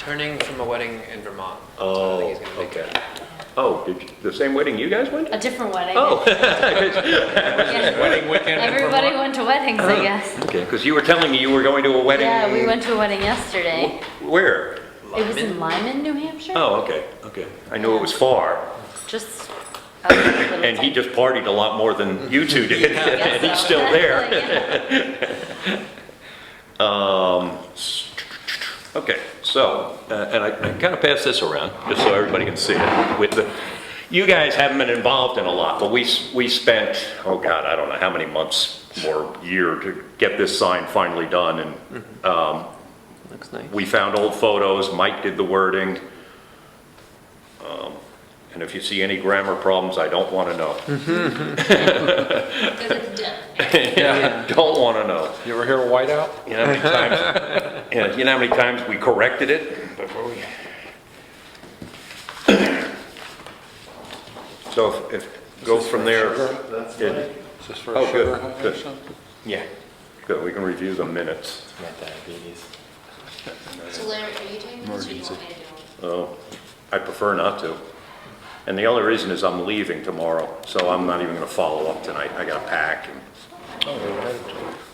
returning from a wedding in Vermont. So I Oh, think he's gonna make okay. it. Oh, did you, the same wedding you guys went to? A different wedding. Oh. Yeah. Wedding weekend in Everybody Vermont? went to weddings, I guess. Okay, because you were telling me you were going to a wedding. Yeah, we went to a wedding yesterday. Where? It was in Lyman, New Hampshire. Oh, okay, okay. I knew it was far. Just a little And he tiny- just partied a lot more than you two did, and he's so. still there. Yeah. Okay, so, and I kind of passed this around, just so everybody can see it. With the, you guys haven't been involved in a lot, but we spent, oh God, I don't know how many months or year to get this sign finally done, and Looks nice. we found old photos, Mike did the wording. And if you see any grammar problems, I don't want to know. Because it's done. Yeah, don't want to know. You ever hear of whiteout? You know how many times, yeah, you know how many times we corrected it before we... So if go from there, Is this for Oh, a good, sugar high or good. something? yeah, good, we can review the minutes. My diabetes. So Larry, are you taking this or do you want me to do it? Oh, I prefer not to. And the only reason is I'm leaving tomorrow, so I'm not even gonna follow up tonight. I gotta pack.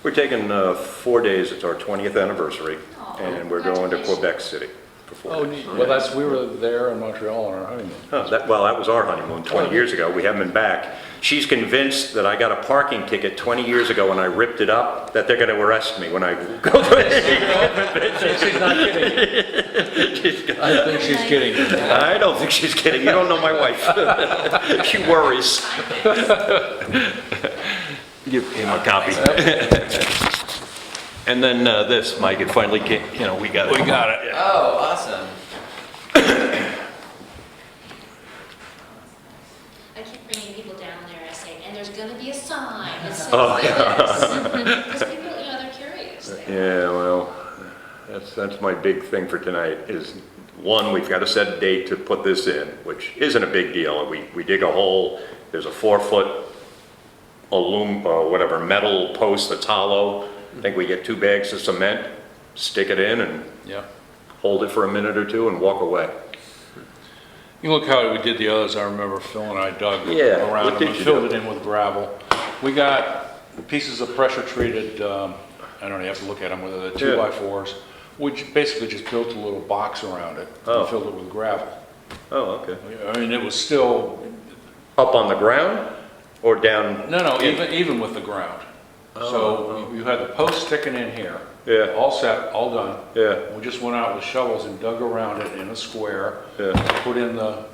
We're taking 4 days, it's our 20th anniversary, and we're going to Quebec City for 4 Oh, days. neat. Well, we were there in Montreal on our honeymoon. Oh, well, that was our honeymoon 20 years ago. We haven't been back. She's convinced that I got a parking ticket 20 years ago when I ripped it up, that they're going to arrest me when I go to She's not kidding. I think she's kidding. I don't think she's kidding. You don't know my wife. She worries. Give him a copy. And then this, Mike, it finally came, you know, we got it. We got it. Oh, awesome. I keep bringing people down there, I say, and there's gonna be a sign that says Oh, this. Because people, you know, they're curious. Yeah, well, that's my big thing for tonight is, one, we've got to set a date to put this in, which isn't a big deal. We dig a hole, there's a 4-foot whatever, metal post that's hollow. I think we get 2 bags of cement, stick it in and Yeah. hold it for a minute or two and walk away. You look how we did the others, I remember Phil and I dug Yeah, around what them did and you filled do? it in with gravel. We got pieces of pressure treated, I don't know, you have to look at them, whether they're 2x4s, which basically just built a little box around it Oh. and filled it with gravel. Oh, okay. I mean, it was still, Up on the ground or down? no, even with the ground. So you had the post sticking in here. Yeah. All set, all done. Yeah, We just went out with shovels and dug around it in a square, yeah, put in the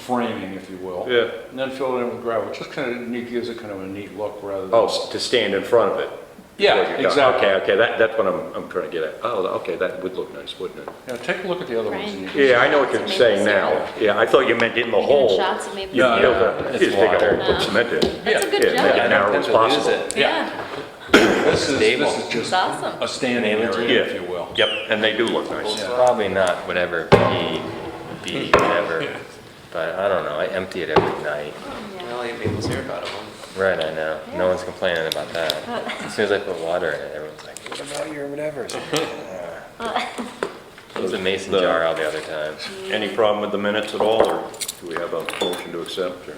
framing, if you will. yeah. And then filled it in with gravel. It just kind of neat, gives it kind of a neat look rather than. Oh, to stand in front of it? Yeah, Where you go. exactly. Okay, that's what I'm trying to get at. Oh, okay, that would look nice, wouldn't it? Yeah, take a look at the other ones. and you can- Yeah, I know what you're saying now. Yeah, I thought you meant in the Are you hole. doing shots of maple You syrup? build Yeah, a, it's you just dig a water. hole, put cement in. That's a good Yeah, make it job. narrow as That's what it is possible. it. Yeah, This is Stable. just it's awesome. a standing Name it to area, you. if you will. Yep, and they do look Well, nice. it's probably not whatever B, whatever. But I don't know, I empty it every night. Well, I ate maple syrup out of one. Right, I know. No one's complaining about that. As soon as I put water in it, everyone's like, what about your whatever? It was a mason The- jar all the other times. Any problem with the minutes at all, or do we have a motion to accept? Or?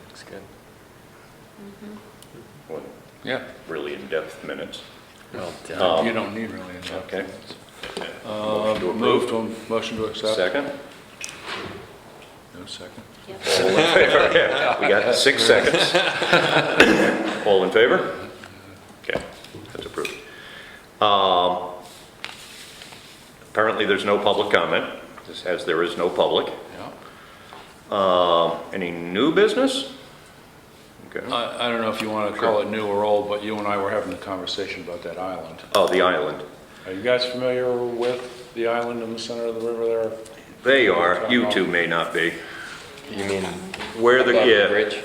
Looks good. What, Yeah, really in-depth minutes? Well done. you don't need really any. Okay. Motion to approve. Motion to accept. Second? No second. All in favor? Yeah, we got 6 seconds. All in favor? Okay, that's approved. Apparently, there's no public comment, just as there is no public. Yeah. Any new business? Okay. I don't know if you want to call it new or old, but you and I were having a conversation about that island. Oh, the island. Are you guys familiar with the island in the center of the river there? They are, you two may not be. You mean Where the, above yeah. the bridge?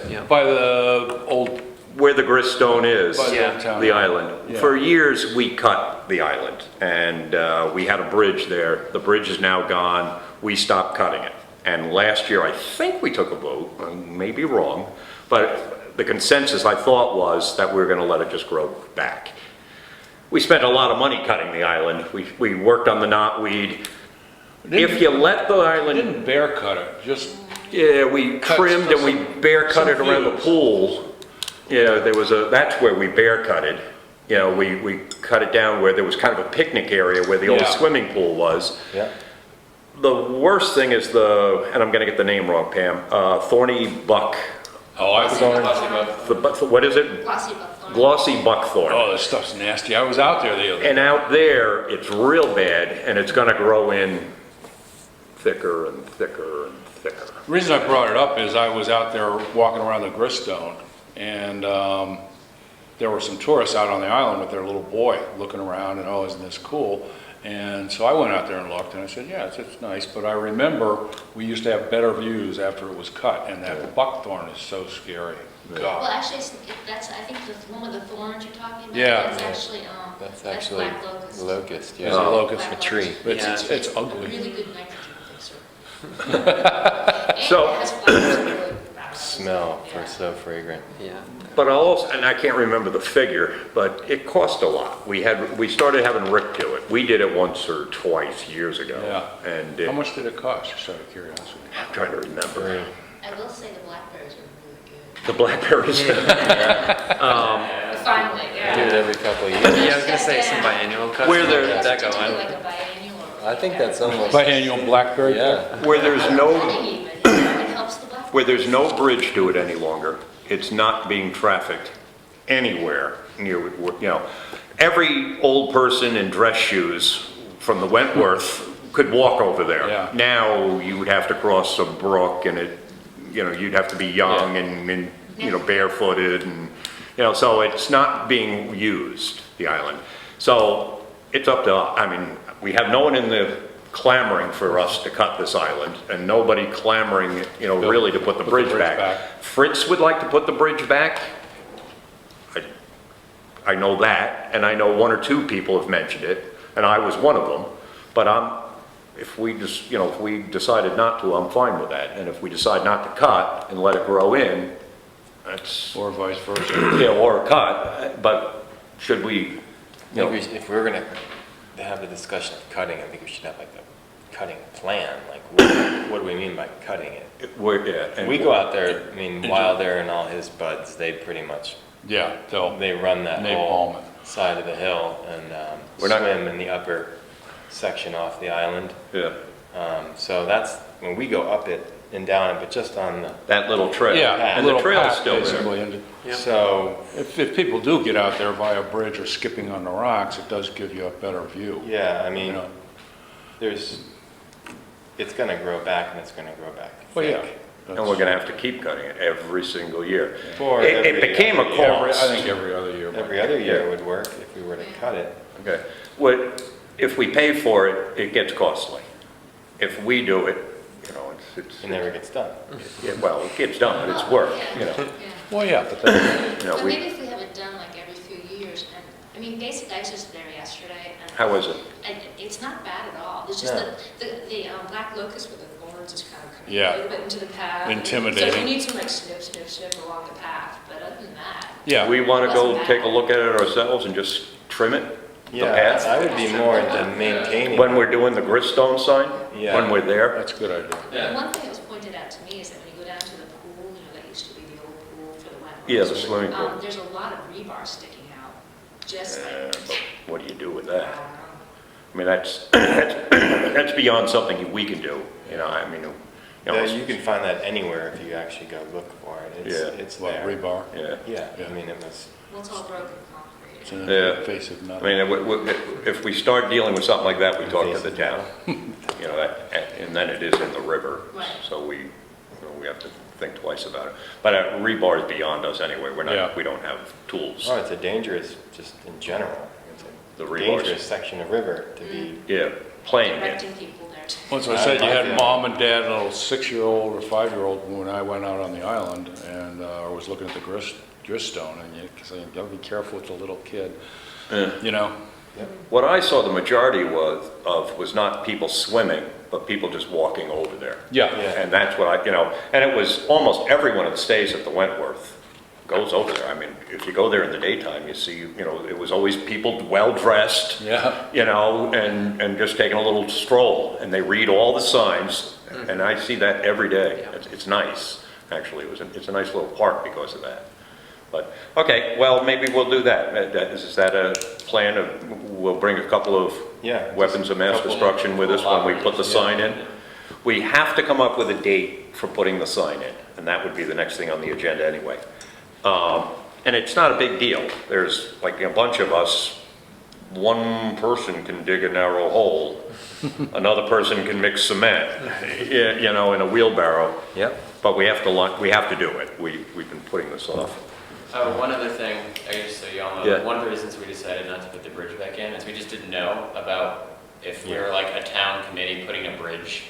Yeah, By the old, where the grist stone is, by the Yeah. old town. the island. Yeah. For years, we cut cut the island, and we had a bridge there. The bridge is now gone. We stopped cutting it. And last year, I think we took a vote, I may be wrong, but the consensus, I thought, was that we were gonna let it just grow back. We spent a lot of money cutting the island. We worked on the knotweed. If you let the I island, didn't bear cut it, just, yeah, we Cut trimmed and we some- bare cut it some around the views. pool. Yeah, that's where we bare cutted. You know, we cut it down where there was kind of a picnic area where the old Yeah. swimming pool was. Yeah. The worst thing is and I'm gonna get the name wrong, Pam, thorny buck, oh, I was on, what is it? Glossy buckthorn. Glossy buckthorn. oh, this stuff's nasty. I was out there the other day. And out there, it's real bad, and it's gonna grow in thicker and thicker and thicker. The reason I brought it up is I was out there walking around the Griststone, and there were some tourists out on the island with their little boy looking around, and oh, isn't this cool? And so I went out there and looked, and I said, yeah, it's nice, but I remember we used to have better views after it was cut, and that buckthorn is so scary. Well, God. actually, that's, I think, the one with the thorns you're talking about. Yeah. That's actually, That's actually black locust. locust, It's yeah. a locust. A tree. It's, it's A ugly. really good nitrogen fixer. And So- it has flowers that really wrap up. Smell Yeah. for so fragrant. Yeah. But I'll also, and I can't remember the figure, but it cost a lot. We started having Rick do it. We did it once or twice years ago. Yeah. And How much did it cost, just out of curiosity? I'm trying to remember. I will say the blackberries are really good. The blackberries. Finally, Do it yeah. every couple of years. Yeah, I was gonna say some biannual cuts. Where they're- Get that To do going. like a biennial or. I think that's almost, Biennial blackberry? yeah. Where there's no, Even, it helps the blackberry. where there's no bridge to it any longer, it's not being trafficked anywhere near, you know, every old person in dress shoes from the Wentworth could walk over there. Yeah. Now you would have to cross a brook, and you'd have to be young and barefooted, and, so it's not being used, the island. So it's up to, we have no one in the clamoring for us to cut this island, and nobody clamoring, really to put the bridge back. Fritz would like to put the bridge back. I know that, and I know one or two people have mentioned it, and I was one of them. But if we decided not to, I'm fine with that. And if we decide not to cut and let it grow in, that's, Or vice versa. yeah, or a cut. But should we, If we're gonna have the discussion of cutting, I think we should have like a cutting plan, like what do we mean by cutting it? and We go out there, Wilder and all his buds, they pretty much, Yeah, they run that napalm whole it. side of the hill and We're not- swim in the upper section off the island. Yeah, So that's, when we go up it and down it, but just on the, that little trail. Yeah, And little the trail's path, still there. basically, and Yeah. so, if people do get out there via bridge or skipping on the rocks, it does give you a better view. yeah, You know? it's gonna grow back and it's gonna grow back Well, yeah. thick. And we're gonna have to keep cutting it every single year. Or It every became a other year. cost. I think every other year. Every other year would work if we were to cut it. Okay. If we pay for it, it gets costly. If we do it, It never gets done. well, it gets done, but it's work, Yeah. Well, yeah, but then, So maybe if we have it done like every few years, and, basically, I was just there yesterday, and. How is it? And it's not bad at all. It's just No. the black locust with the thorns is kind of coming Yeah. a little bit into the path. Intimidating. So you need some like snip along the path, but other than that. yeah. We want to go Wasn't take a bad. look at it ourselves and just trim it? The Yeah, path? I would be more into maintaining. When we're doing the Griststone sign? Yeah. When we're there? That's a good idea. And one thing that was pointed out to me is that when you go down to the pool, that used to be the old pool for the Wentworth. Yeah, the swimming pool. There's a lot of rebar sticking out, just like, But what do you do with that? I don't know. That's beyond something we can do, Yeah, you can find that anywhere if you actually go look for it. Yeah. It's What, there. rebar? Yeah. Yeah, Yeah. it was, Well, it's all broken concrete. It's an Yeah. invasive nut. If we start dealing with something like that, we talk to the town, and then it is in the river. Right. So we have to think twice about it. But rebar is beyond us anyway, Yeah. we don't have tools. oh, it's a dangerous, just in general, it's The a rebars. dangerous section of river to be, Yeah, playing it. Directing people there to. Once I said you I had feel- mom and dad and a little 6-year-old or 5-year-old when I went out on the island and I was looking at the Griststone and you say, you gotta be careful with the little kid. Yeah. What I saw the majority was not people swimming, but people just walking over there. Yeah. And that's what and it was almost everyone that stays at the Wentworth goes over there. I mean, if you go there in the daytime, you see, it was always people well-dressed, Yeah. and just taking a little stroll, and they read all the signs, and I see that every day. It's nice, actually. It's a nice little park because of that. But, okay, well, maybe we'll do that. Is that a plan of, we'll bring a couple of Yeah, weapons of mass couple destruction with us when we put the collaborators, sign in? We have to come up with a date for putting the sign in, and that would be the next thing on the agenda anyway. And it's not a big deal. There's like a bunch of us, one person can dig a narrow hole, another person can mix cement, in a wheelbarrow. Yep. But we have to do it. We've been putting this off. One other thing, I guess just so you all know, Yeah. one of the reasons we decided not to put the bridge back in is we just didn't know about if we were like a town committee putting a bridge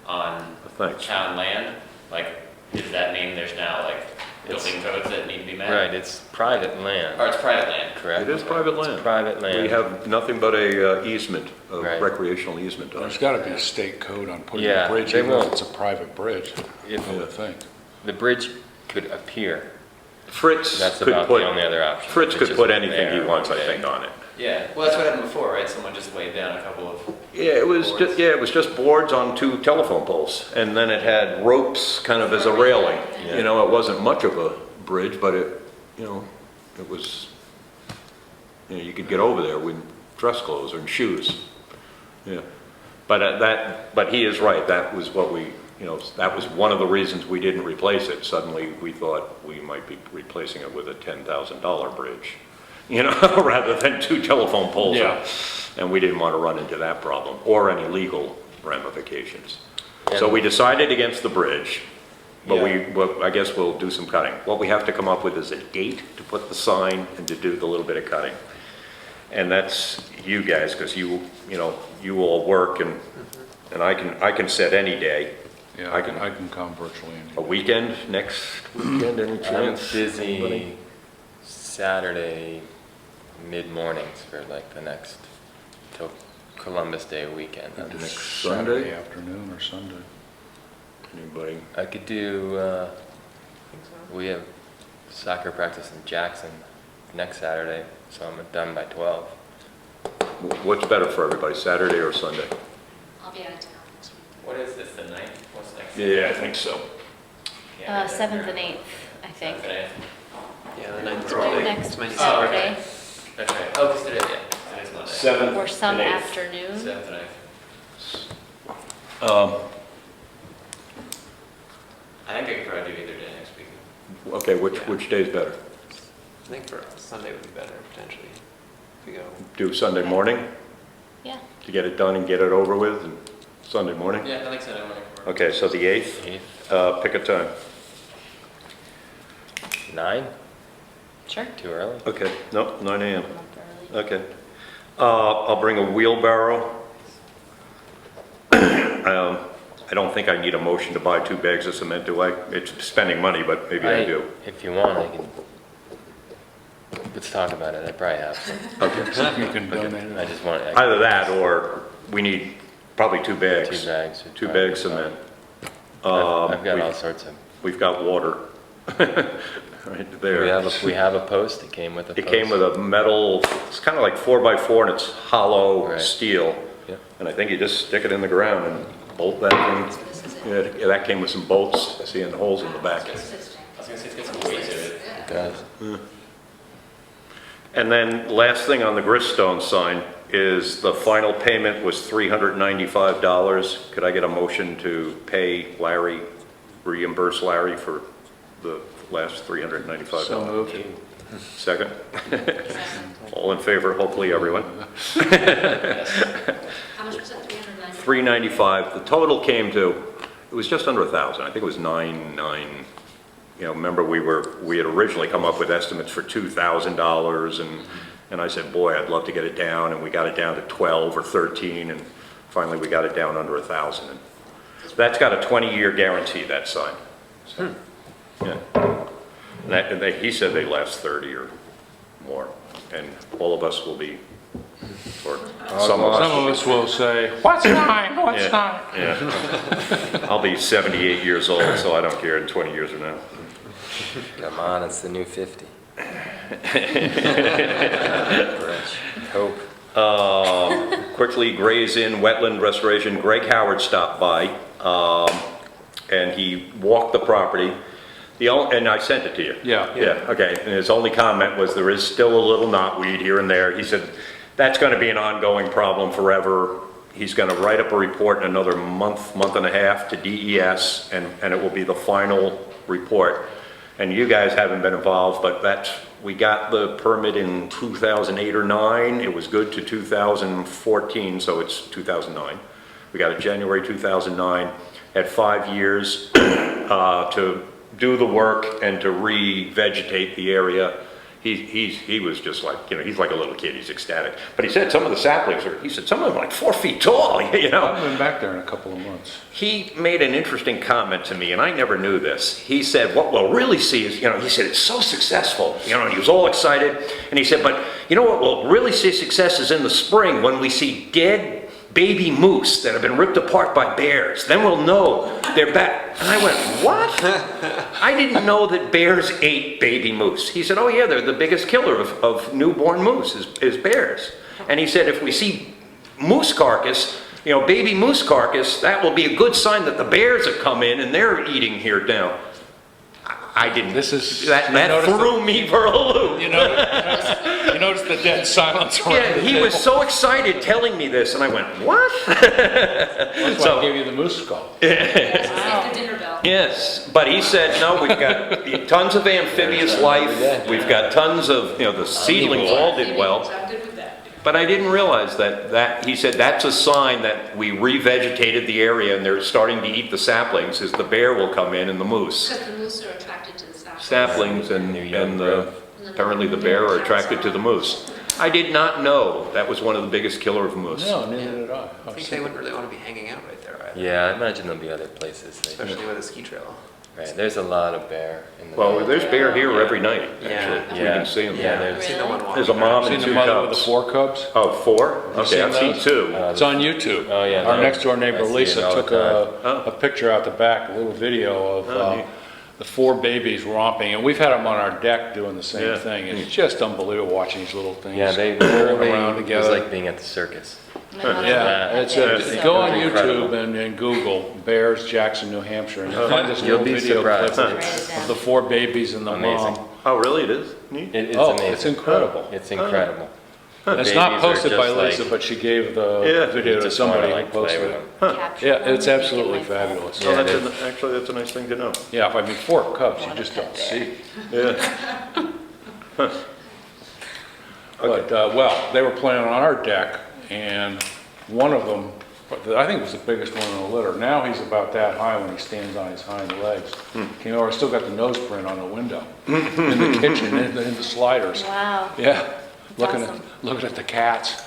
on Thanks. town land, like, does that mean there's now like building codes that need to be met? Right, it's private land, Or it's private land? correct? It is private It's land. private land. We have nothing but a easement, a Right. recreational easement on There's it. gotta be a state code on putting a Yeah, bridge, they even if won't. it's a private bridge, If I would think. the bridge could appear, Fritz that's could about put, the only other option. Fritz It's could just put anything he there, wants, I okay. think, on it. Yeah, well, that's what happened before, right? Someone just laid down a couple of, Yeah, it was Boards. just, it was just boards on 2 telephone poles, and then it had ropes kind of as a railing. Yeah. It wasn't much of a bridge, but it was, you could get over there with dress clothes and shoes. Yeah, but he is right, that was what that was one of the reasons we didn't replace it. Suddenly, we thought we might be replacing it with a $10,000 bridge, rather than 2 telephone poles. Yeah. And we didn't want to run into that problem, or any legal ramifications. So And- we decided against the bridge, but Yeah. I guess we'll do some cutting. What we have to come up with is a date to put the sign and to do the little bit of cutting. And that's you guys, because you all work, and I can set any day. Yeah, I I can- can come virtually A any. weekend, next weekend, any I'm chance? Anybody? busy Saturday mid-mornings for like the next, till Columbus Day weekend. The next Saturday Sunday? afternoon or Sunday. Anybody? I could do, we have soccer practice in Jackson next Saturday, so I'm done by 12. What's better for everybody, Saturday or Sunday? I'll be out of town next week. what is this, the 9th? What's next? Yeah, I think so. Yeah, 7th and 8th, I think. Seventh and eighth. Yeah, the 9th is Or Monday. next It's Monday. Oh, Saturday, okay. That's right. Oh, because today, yeah, today's Monday. 7th or some and 8th. afternoon. 7th and 8th. I think I could probably do either day next week. Okay, which day's better? I think for us, Sunday would be better, potentially. If we go, Do Sunday morning Yeah, to get it done and get it over with, and Sunday morning? Yeah, I think Sunday morning. works. Okay, so the 8th, 8th, pick a time. 9? sure. Too early? Okay, no, 9 AM, I'm up early. okay. I'll bring a wheelbarrow. I don't think I need a motion to buy 2 bags of cement, do I? It's spending money, but maybe I do. If you want, I can, let's talk about it, I probably have some. You can donate I it. just want, Either that, or we need probably 2 bags. 2 bags. would 2 probably bags be fine. cement. I've got we've- all sorts of, We've got water right there. we have a post, it came with a post. It came with a metal, it's kind of like 4x4 and it's hollow Right. steel. Yep. And I think you just stick it in the ground and bolt that So thing. this is it. Yeah, that came with some bolts, seeing the holes in the back. This is- I was gonna say, it's got some weight to it. It does. And then last thing on the Griststone sign is the final payment was $395. Could I get a motion to pay Larry, reimburse Larry for the last $395? so moved. Second? All in favor, hopefully everyone. How much was it, 390? 395, the total came to, it was just under 1,000, I think it was 9. Remember we had originally come up with estimates for $2,000, and I said, boy, I'd love to get it down, and we got it down to 12 or 13, and finally we got it down under 1,000. And that's got a 20-year guarantee, that sign. So, yeah. He said they last 30 or more, and all of us will be or some of Some us. of us will say, what's 9, what's Yeah. 9? Yeah. I'll be 78 years old, so I don't care in 20 years from now. Come on, it's the new 50. Hope. Quickly, Gray's Inn Wetland Restoration, Greg Howard stopped by, and he walked the property. And I sent it to you. Yeah. Yeah, okay. And his only comment was there is still a little knotweed here and there. He said, that's gonna be an ongoing problem forever. He's gonna write up a report in another month, month and a half to DES, and it will be the final report. And you guys haven't been involved, but we got the permit in 2008 or 9. It was good to 2014, so it's 2009. We got it January 2009, had 5 years to do the work and to re-vegetate the area. He was just like, he's like a little kid, he's ecstatic. But he said some of the saplings he said some of them are like 4 feet tall, I haven't been back there in a couple of months. He made an interesting comment to me, and I never knew this. He said, what we'll really see is, he said, it's so successful, and he was all excited. And he said, but what we'll really see success is in the spring when we see dead baby moose that have been ripped apart by bears. Then we'll know they're back. And I went, what? I didn't know that bears ate baby moose. He said, oh yeah, they're the biggest killer of newborn moose is bears. And he said, if we see moose carcass, baby moose carcass, that will be a good sign that the bears have come in and they're eating here now. I didn't. That threw me for a loop. You notice the dead silence around Yeah, the he table. was so excited telling me this, and I went, what? That's why I gave you the moose skull. Save the dinner bell. Yes, but he said, no, we've got tons of amphibious life, we've got tons of, the seedlings all did well. I'm good with that. But I didn't realize that he said that's a sign that we revegetated the area and they're starting to eat the saplings, is the bear will come in and the moose. Because the moose are attracted to the saplings. Saplings and apparently the bear are attracted to the moose. I did not know that was one of the biggest killer of moose. No, neither did I. I think they wouldn't really want to be hanging out right there either. Yeah, I imagine there'll be other places. Especially with a ski trail. Right, there's a lot of bear in the. Well, there's bear here every night, Yeah. actually. We can see them. Yeah, Really? there's. Seen the one walking There's a mom Seen and the 2 mother with the cubs. 4 cubs? Oh, 4? you Okay, seen I've seen those? 2. It's on YouTube. Oh, yeah, Our no, next door I neighbor see it Lisa all the took time. a picture out the back, a little video of Oh, neat. the 4 babies romping, and we've had them on our deck doing the same Yeah. thing. It's just unbelievable watching these little things. Yeah, they rolling around It was together. like being at the circus. Yeah, it's Yeah. go on Incredible. YouTube and Google Bears, Jackson, New Hampshire, and you'll find this You'll little be video clip surprised. of the 4 babies and the Amazing. mom. Oh, really? It is? Neat? It's Oh, amazing. it's incredible. It's incredible. It's not babies are posted by just Lisa, like- but she gave the Yeah. video to Just wanna, somebody who like, play posted with it. them. Yeah, it's absolutely fabulous. Oh, Yeah, that's actually, that's a nice thing to know. Yeah, I mean, 4 cubs, you just don't see. Yeah. But, well, they were playing on our deck, and one of them, I think was the biggest one in the litter. Now he's about that high when he stands on his hind legs. Came over, still got the nose print on the window, in the kitchen, in the sliders. Wow. Yeah, looking awesome. at the cats.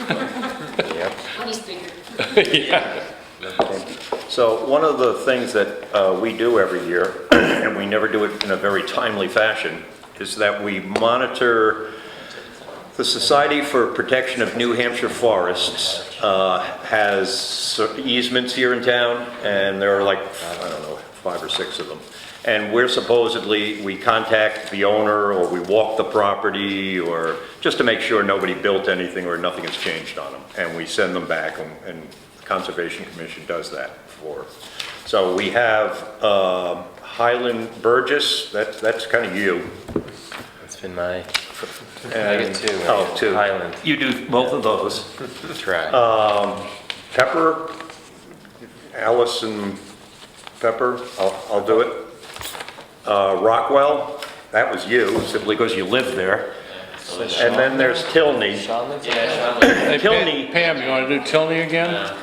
Yep. When he's bigger. Yeah. So one of the things that we do every year, and we never do it in a very timely fashion, is that we monitor the Society for Protection of New Hampshire Forests has easements here in town, and there are like, I don't know, 5 or 6 of them. And we contact the owner, or we walk the property, or just to make sure nobody built anything or nothing has changed on them. And we send them back, and the Conservation Commission does that for. So we have Highland Burgess, that's kind of you. It's been my. I And- get 2. Oh, 2. Highland. You do both of those. Try. Pepper, Allison Pepper, I'll do it. Rockwell, that was you, simply because you lived there. And then there's Tilney. Hey, Tilney. Pam, you want to do Tilney again?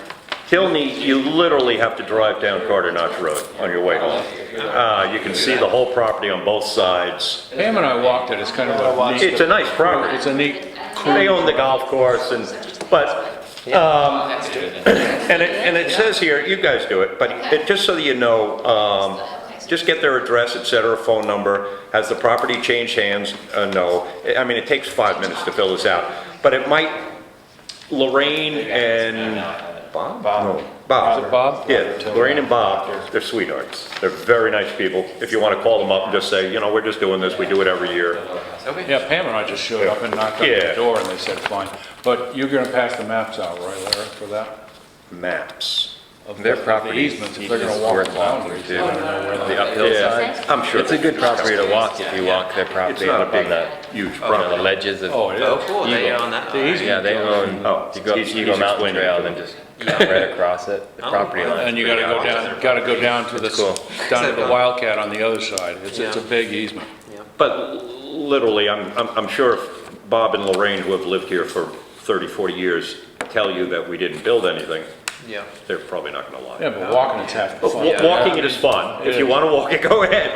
Tilney, you literally have to drive down Carter Notch Road on your way home. You can see the whole property on both sides. Pam and I walked it, it's kind of a neat. It's a nice property. It's a neat, They own the golf course but and it says here, you guys do it, but just so that you know, just get their address, et cetera, phone number. Has the property changed hands? No. I mean, it takes 5 minutes to fill this out, but it might Lorraine No, and I haven't. Bob? Bob. No, Bob. Is it Bob? Yeah, Lorraine and Bob, they're sweethearts. They're very nice people. If you want to call them up and just say, you know, we're just doing this, we do it every year. Okay. Yeah, Pam and I just showed up and knocked on Yeah. the door and they said, fine. But you're gonna pass the maps out, right, Larry, for that? Maps. Of Their the property easements, if they're gonna is walk worth the walking boundaries, too. I don't know where The they're. uphill Yeah, side. I'm sure. It's a good property to walk if you walk their It's property not a up on big, the, huge you know, the property. ledges of. Oh, it Oh, is. cool, they Eagle. own that. The easement. Yeah, they own, Oh, you go he's Eagle Mountain explaining Trail it. and then just cut right across it, the Oh, property wow. line. And you gotta go down to the, It's cool. down to the Wildcat on the other side. It's a Yeah. big easement. Yeah. But literally, I'm sure if Bob and Lorraine, who have lived here for 30, 40 years, tell you that we didn't build anything, Yeah. they're probably not gonna lie. Yeah, but walking it's half the But fun. walking it is fun. If you want to walk it, go ahead.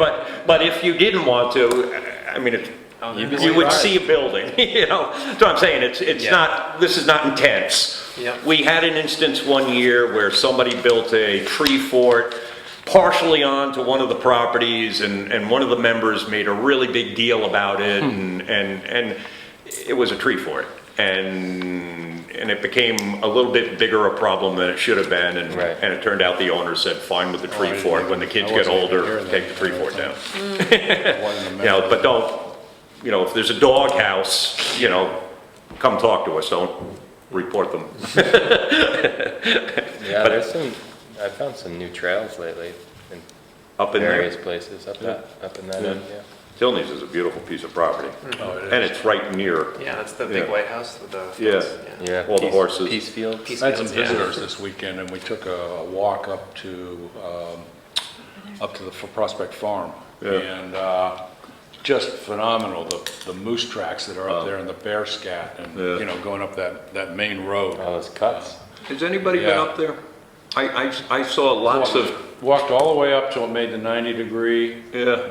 But if you didn't want to, I mean, You'd be you would surprised. see a building, you know? That's what I'm saying. It's Yeah. not, this is not intense. Yeah. We had an instance one year where somebody built a tree fort partially onto one of the properties, and one of the members made a really big deal about it, and it was a tree fort. And it became a little bit bigger a problem than it should have been, Right. and it turned out the owner said, fine with the Oh, I tree didn't fort, even- when the kids I get wasn't even older, here take the tree then. fort down. Wasn't a You know, member. but don't, you know, if there's a dog house, you know, come talk to us, don't report them. Yeah, there's some, I found some new trails lately in Up in there. various places, up in that end, yeah. Tilney's is a beautiful piece of property, Oh, it is. and it's right near Yeah, that's the big Yeah. White House with the. Yeah. fence, Yeah. All the Peace- horses. Peace Field. Peace I had some fields, yeah. visitors this weekend, and we took a walk up to the Prospect Farm. Yeah. And just phenomenal, the moose tracks that are up there and the bear scat and, Yeah. you know, going up that main road. All those cuts. Has anybody been Yeah. up there? I saw lots of, Walked all the way up till it made the 90-degree. yeah,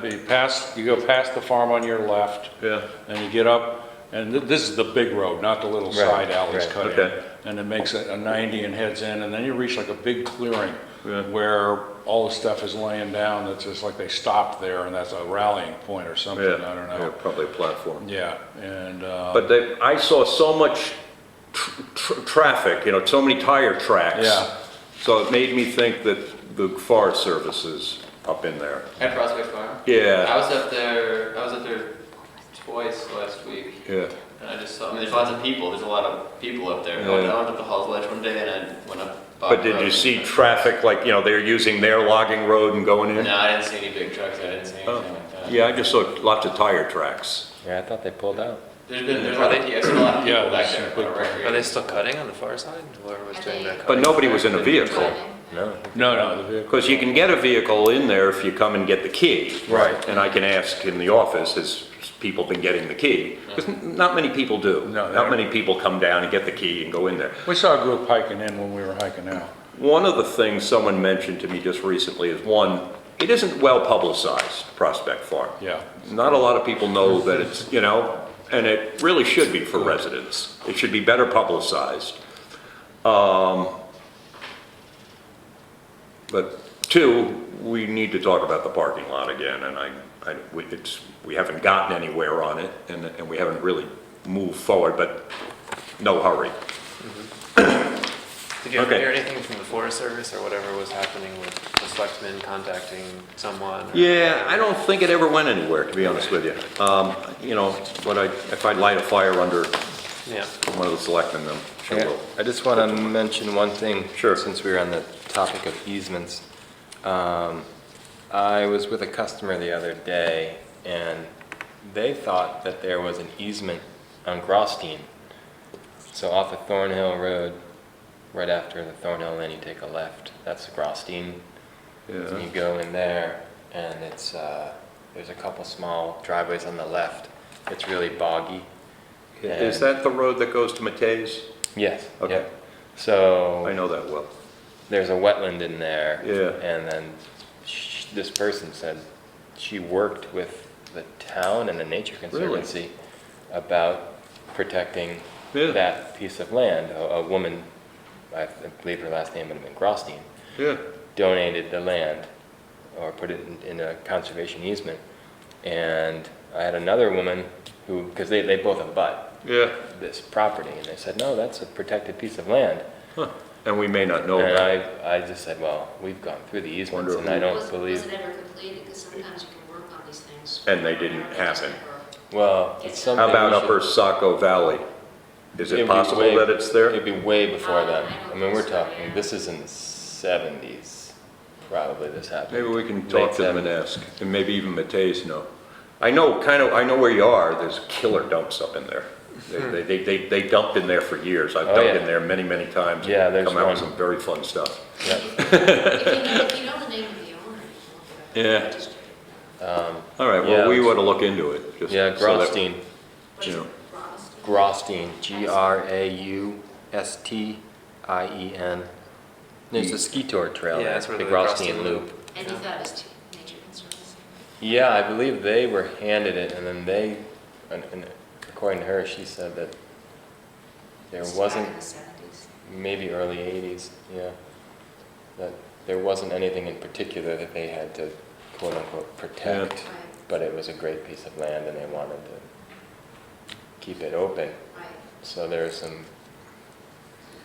You go past the farm on your left, yeah, and you get up, and this is the big road, not the little Right, side alleys right. cut in. Okay. And it makes it a 90 and heads in, and then you reach like a big clearing Yeah. where all the stuff is laying down, that's just like they stopped there, and that's a rallying point or something, yeah. I don't Yeah, know. probably a platform. Yeah, and, But I saw so much traffic, you know, so many tire tracks. Yeah. So it made me think that the Forest Service is up in there. At Prospect Farm? Yeah. I was up there twice last week, Yeah, and I just saw, I mean, there's lots of people, there's a lot of people up there. Yeah. I went up to Hall's Ledge one day, and I went up. but did you see traffic, like, you know, they're using their logging road and going in? No, I didn't see any big trucks, I didn't see anything Oh. like that. Yeah, I just saw lots of tire tracks. Yeah, I thought they pulled out. There's a lot of, I've seen a lot of Yeah, people back there's there. some big- on a regular- Are they still cutting on the far side? Whoever was doing that But cutting? nobody was in a vehicle. No. no, the vehicle. Because you can get a vehicle in there if you come and get the key. Right. And I can ask in the office, has people been getting the key? Because not many people do. No, Not many people come down and get the key and go in there. We saw a group hiking in when we were hiking out. One of the things someone mentioned to me just recently is, one, it isn't well publicized, Prospect Farm. Yeah. Not a lot of people know that it's, you know, and it really should be for residents. It should be better publicized. But two, we need to talk about the parking lot again, and we haven't gotten anywhere on it, and we haven't really moved forward, but no hurry. Did you ever Okay. hear anything from the Forest Service or whatever was happening with the selectmen contacting someone? or- Yeah, I don't think it ever went anywhere, to be honest with you. You know, if I light a fire under Yeah. one of the selectmen, then sure Yeah, will. I just want to mention one thing. Sure. Since we were on the topic of easements. I was with a customer the other day, and they thought that there was an easement on Grosstein. So off of Thornhill Road, right after the Thornhill Lane, you take a left. That's Grosstein. And Yeah. you go in there, and it's, there's a couple small driveways on the left. It's really boggy. Is that the road that goes to Matei's? Yes. Okay. Yep. So. I know that well. There's a wetland in there. Yeah. And then this person said she worked with the town and the Nature Conservancy about protecting Yeah. that piece of land. A woman, I believe her last name would have been Grosstein, Yeah. donated the land or put it in a conservation easement. And I had another woman who, because they both abut, Yeah. this property? And they said, no, that's a protected piece of land. Huh. And we may not know And about it. I just said, well, we've gone through the easements Wonder and I don't Was believe, it ever completed? Because sometimes you can work on these things. And they didn't happen. well, it's something. How about we should- Upper Saco Valley? Is It'd it be possible way- that it's there? It'd be way before then. I don't I mean, we're think so, talking, yeah. this is in the 70s, probably this happened. Maybe we can Late talk to them and 70s. ask, and maybe even Mateus know. I know where you are, there's killer dumps up in there. They dumped in there for years. I've Oh, dumped yeah. in there many, many times. and Yeah, there's come out with one. some very fun stuff. Yeah. If you know the name of the owner, you can look it up. Yeah. Register. All right, Yeah, well, we let's- ought to look into it. just Yeah, so that- Graustein, What You is know. it? Rothstein? Graustein, Graustien. There's a ski tour trail Yeah, there, that's where the the Graustein Graustein Loop. Loop. And you thought it was too nature conservancy? Yeah, I believe they were handed it, and then they, and according to her, she said that there It's wasn't, back in the 70s. maybe early 80s, yeah, that there wasn't anything in particular that they had to quote-unquote protect, Right, but it was a great piece of land and they wanted to keep it open. right. So there's some,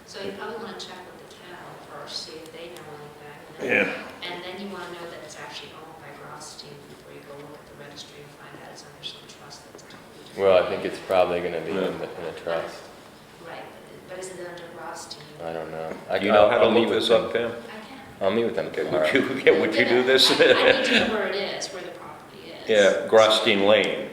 So you probably want to check with the town first, see if they know anything. Yeah. And then you want to know that it's actually owned by Rothstein before you go look at the registry and find out it's under some trust that's totally different. well, I think it's probably gonna be in a trust. Right, but is it under Rothstein? I don't know. Do you know how to I'll meet look with this up, them. Pam? I can. I'll meet with them Okay, tomorrow. would you do this? I need to know where it is, where the property is. Yeah, Graustein Lane,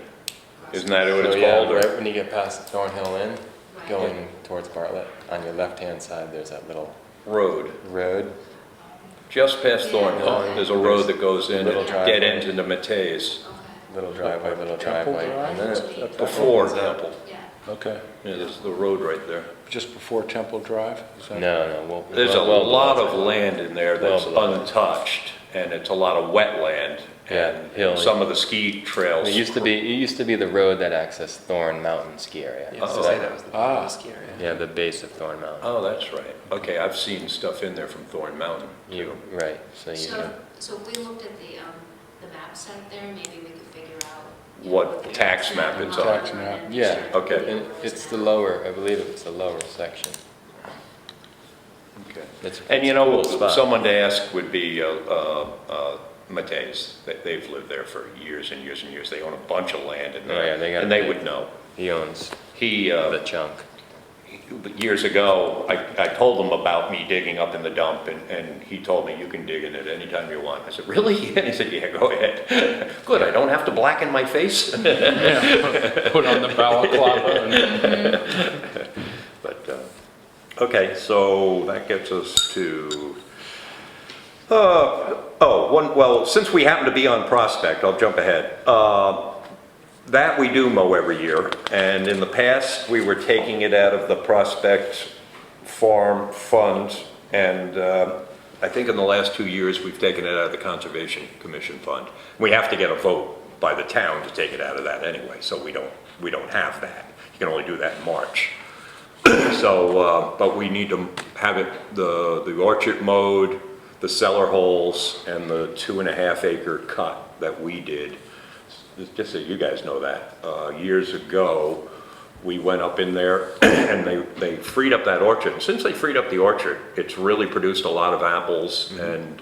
isn't that what it's So, yeah, called? or- right when you get past the Thornhill Inn, Right. going towards Bartlett, on your left-hand side, there's that little Road, road. just past Yeah. Thornhill, there's a road that goes in, Little and driveway. dead ends into Mateus, Okay, Little driveway, Temple Drive? and then it before opens up. Temple. yeah. Okay, Yeah, there's the road right there. just before Temple Drive? Is that- No, well. There's a well lot below of it. land in there that's Well below it. untouched, and it's a lot of wetland. Yeah, And hilly. some of the ski trails. It used to be the road that accessed Thorn Mountain ski area. Yeah, Oh. to say that was the Ah. ski area. Yeah, the base of Thorn Mountain. Oh, that's right. Okay, I've seen stuff in there from Thorn Mountain. You, right, so you, So if we looked at the map set there, maybe we could figure out. you know, What the tax map it's on. Tax map. and Yeah, make sure okay. we know and where it's at. the lower, I believe it's the lower section. Okay. It's And you a know, cool spot. someone to ask would be Mateus. They've lived there for years and years and years. They own a bunch of land in Oh, there. yeah, they got And they big. would know. He owns He, the chunk. years ago, I told him about me digging up in the dump, and he told me, you can dig in it anytime you want. I said, really? And he said, yeah, go ahead. Good, I don't have to blacken my face? Yeah, put on the balaclava and... But, okay, so that gets us to, well, since we happen to be on Prospect, I'll jump ahead. That we do mow every year, and in the past, we were taking it out of the Prospect Farm Fund, and I think in the last 2 years, we've taken it out of the Conservation Commission Fund. We have to get a vote by the town to take it out of that anyway, so we don't have that. You can only do that in March. So, but we need to have it, the orchard mowed, the cellar holes, and the 2.5 acre cut that we did. Just so you guys know that, years ago, we went up in there and they freed up that orchard. And since they freed up the orchard, it's really produced a lot of apples, and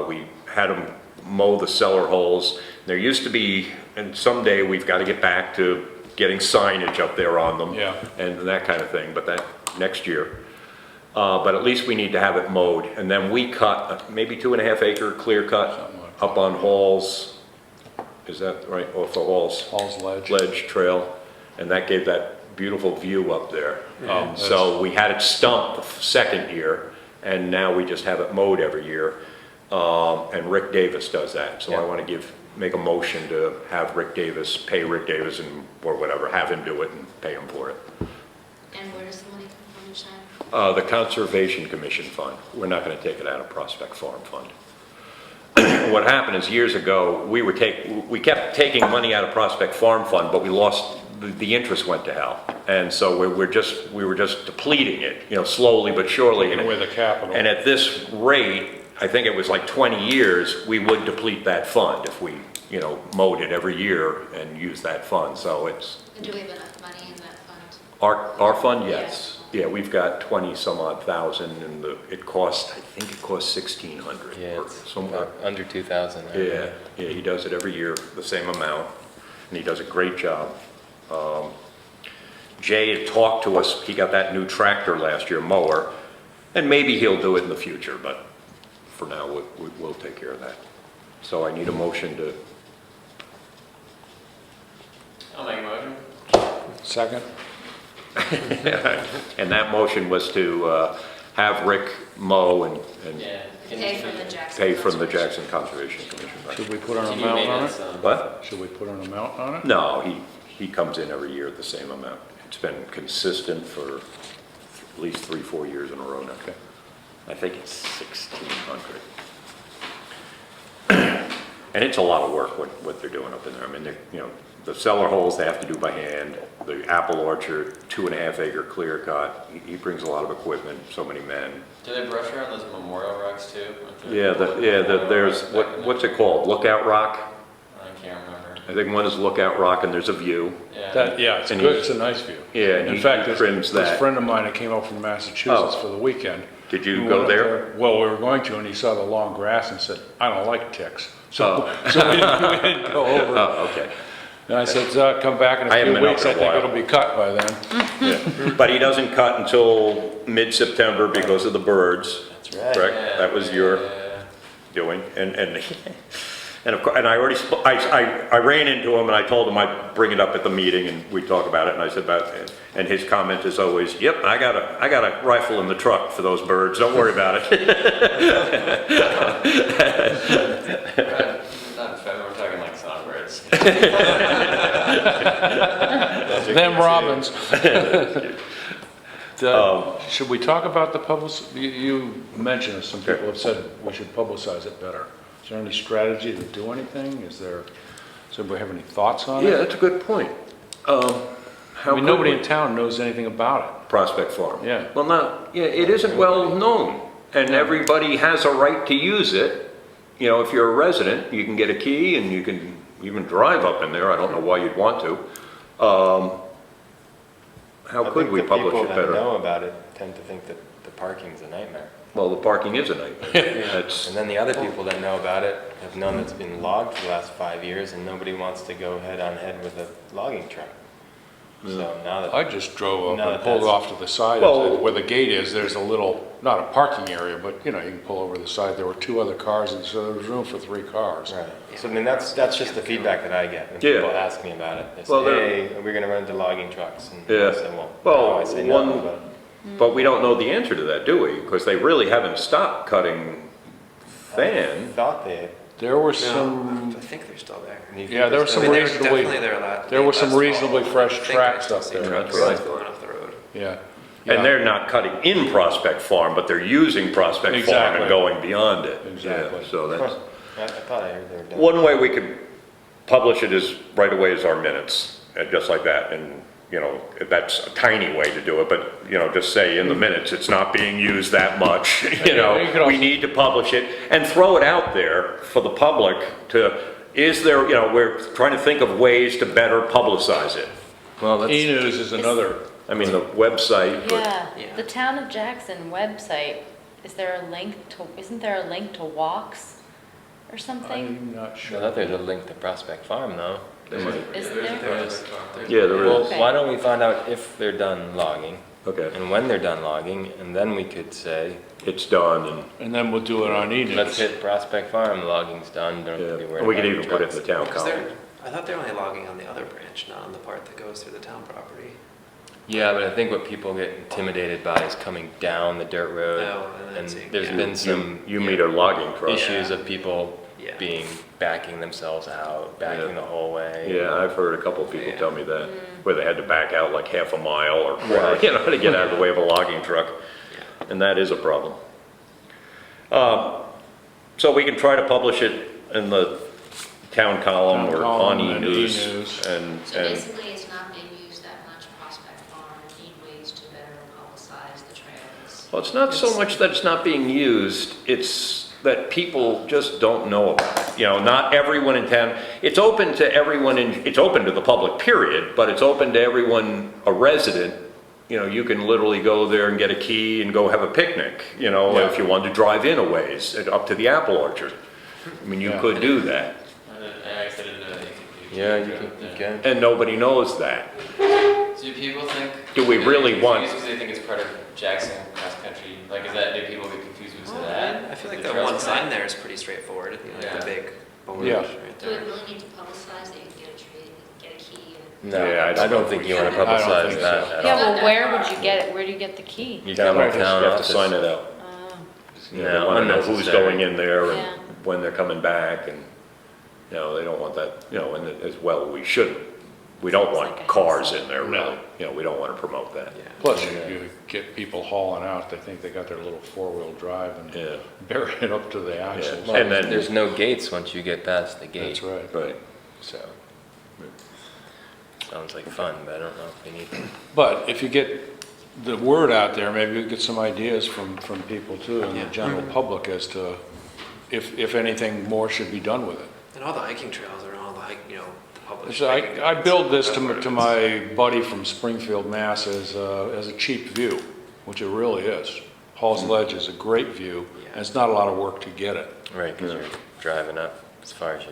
we had them mow the cellar holes. There used to be, and someday we've got to get back to getting signage up there on them. Yeah. And that kind of thing, but that next year. But at least we need to have it mowed. And then we cut maybe 2.5 acre clear cut Something like up on Hall's, is that right, off of Hall's Ledge. Ledge Trail, and that gave that beautiful view up there. Yeah, And so we had it stumped the second year, and now we just have it mowed every year. And Rick Davis does that, so I Yeah. want to make a motion to have Rick Davis, pay Rick Davis or whatever, have him do it and pay him for it. And where does the money come from, you said? The Conservation Commission Fund, we're not going to take it out of Prospect Farm Fund. What happened is years ago, we kept taking money out of Prospect Farm Fund, but we lost, the interest went to hell. And so we were just depleting it, slowly but surely. Taking away the capital. And at this rate, I think it was like 20 years, we would deplete that fund if we mowed it every year and used that fund, so it's, And do we have enough money in that fund? our fund, yes. Yeah, we've got 20 some odd thousand, and I think it costs 1,600 Yeah, or it's somewhere. about under 2,000. Yeah, he does it every year, the same amount, and he does a great job. Jay had talked to us, he got that new tractor last year, mower, and maybe he'll do it in the future, but for now, we'll take care of that. So I need a motion to, I'll make a motion. Second? and that motion was to have Rick mow and Yeah. Pay from the Jackson. pay from the Conservation. Jackson Conservation Commission. right? Should we put an Continue amount on maintenance it? on. What? Should we put an amount on it? No, he comes in every year at the same amount. It's been consistent for at least 3-4 years in a row now. Okay. I think it's 1,600. And it's a lot of work what they're doing up in there. I mean, the cellar holes they have to do by hand, the apple orchard, 2.5 acre clear cut. He brings a lot of equipment, so many men. Do they brush around those memorial rocks too? Yeah, there's, what's it called? Lookout Rock? I can't remember. I think one is Lookout Rock and there's a view. Yeah. It's And good, he's- it's a nice view. Yeah, and In he fact, trims this that. friend of mine that came up from Massachusetts Oh. for the weekend. Did you we go went up there? Well, we were going to, and he saw the long grass and said, I don't like ticks. So, Oh. so we didn't go over. Oh, okay. And I said, come back in I a haven't few been up weeks, in I a think while. it'll be cut by then. Yeah. But he doesn't cut until mid-September because of the birds, That's right. correct? Yeah, That was your yeah. doing, and of course, and I already, I ran into him and I told him I'd bring it up at the meeting and we'd talk about it, and I said about, and his comment is always, yep, I got a rifle in the truck for those birds, don't worry about it. Not in February, we're talking like songbirds. Them robins. Should we talk about the you mentioned, some people have said we should publicize it better. Is there any strategy to do anything? Does anybody have any thoughts on it? Yeah, that's a good point. I mean, nobody in town knows anything about Prospect Farm. Yeah. Well, it isn't well known, and everybody has a right to use it. If you're a resident, you can get a key and you can even drive up in there. I don't know why you'd want to. How could we publish it People that better? know about it tend to think that the parking's a nightmare. Well, the parking is a nightmare. That's, And then the other people that know about it have known it's been logged for the last 5 years and nobody wants to go head on head with a logging truck. So now it. that, I just drove up No, and pulled that's- off to the side Well- where the gate is. There's a little, not a parking area, but you can pull over the side. There were 2 other cars, and so there was room for 3 cars. right. So I mean, that's just the feedback that I get when Yeah. people ask me about it. They say, Well, there- hey, we're gonna run into logging trucks. And Yeah. I say, well, Well, no. I say no, one- but but we don't know the answer to that, do we? Because they really haven't stopped cutting I fan. thought they, There were No, some, I think they're still there. yeah, there were I some mean, they're reasonably, definitely there a lot. there were some last fall. reasonably fresh I think I tracks still up see there. trucks That's right. going off the road. yeah. And they're not cutting in Prospect Farm, but they're using Prospect Farm Exactly. and going beyond it. Exactly. Yeah, so that's, I thought I heard they were done. one way we could publish it is right away is our minutes, just like that. And, that's a tiny way to do it, but, just say in the minutes, it's not being used that much, you could also- we need to publish it and throw it out there for the public is there, we're trying to think of ways to better publicize it. Well, that's, E-News is another, I mean, the website, but Yeah, Yeah. the Town of Jackson website, isn't there a link to walks or something? I'm not I sure. thought there's a link to Prospect Farm though. Is there? yeah, there Well, is. Okay. why don't we find out if they're done logging Okay, and when they're done logging, and then we could say, it's done and, And then we'll do it on E-News. let's hit Prospect Farm, logging's done, don't have to be yeah, worried we could about even put it in trucks. the town Because column. I thought they're only logging on the other branch, not on the part that goes through the town property. Yeah, but I think what people get intimidated by is coming down the dirt road. Oh, and then And seeing- there's yeah. been some You meet a logging truck. issues of people Yeah. backing themselves out, backing Yeah. the whole way. Yeah, I've heard a couple of people Yeah. tell me that, where they had to back out like half a mile or quarter, Right. to get out of the way of a logging truck. Yeah. And that is a problem. So we can try to publish it in the town column Town or column on and E-News. E-News. And, So and, basically, it's not being used that much Prospect Farm, and need ways to better publicize the trails. well, it's not so much that it's not being used, it's that people just don't know about it. You know, not everyone in town, it's open to everyone it's open to the public, period, but it's open to everyone, a resident. You know, you can literally go there and get a key and go have a picnic, you know, Yeah. if you wanted to drive in a ways, up to the apple orchard. I mean, you Yeah. could do that, I said it, Yeah, you can. and nobody knows that. Do people think? Do we really want- Because they think it's part of Jackson cross country, like, is that, do people get confused with that? I feel like The that trails one sign connect? there is pretty straightforward, you know, like Yeah. the big board Yeah. right Do we there. really need to publicize that you can get a tree, get a key? and- No, Yeah, I don't think you want to I don't publicize think that so. at Yeah, all. well, where would you get it? Where do you get the key? You come Right, to you town have to office. sign it out. Oh, You No, know, they wanna know who's unnecessary. going in there and Yeah. when they're coming back, and, you know, they don't want that, you know, and as well, we shouldn't. We don't Sounds like want a cars hassle. in there, really. You know, we don't want to promote that. Yeah. Plus, you get people hauling out, they think they got their little four-wheel drive and Yeah, bury it up to the axles. Yeah. Well, And then- there's no gates once you get past the gate. That's right. right. So, sounds like fun, but I don't know if we need to. But if you get the word out there, maybe you get some ideas from people too, and the Yeah. general public as to if anything more should be done with it. And all the hiking trails are all the hike, you know, the published. So hiking I guides. build this That's what it to is. my buddy from Springfield, Mass. as a cheap view, which it really is. Hall's Ledge is a great view, and it's not a lot of work to get it. Right, because you're driving up as far as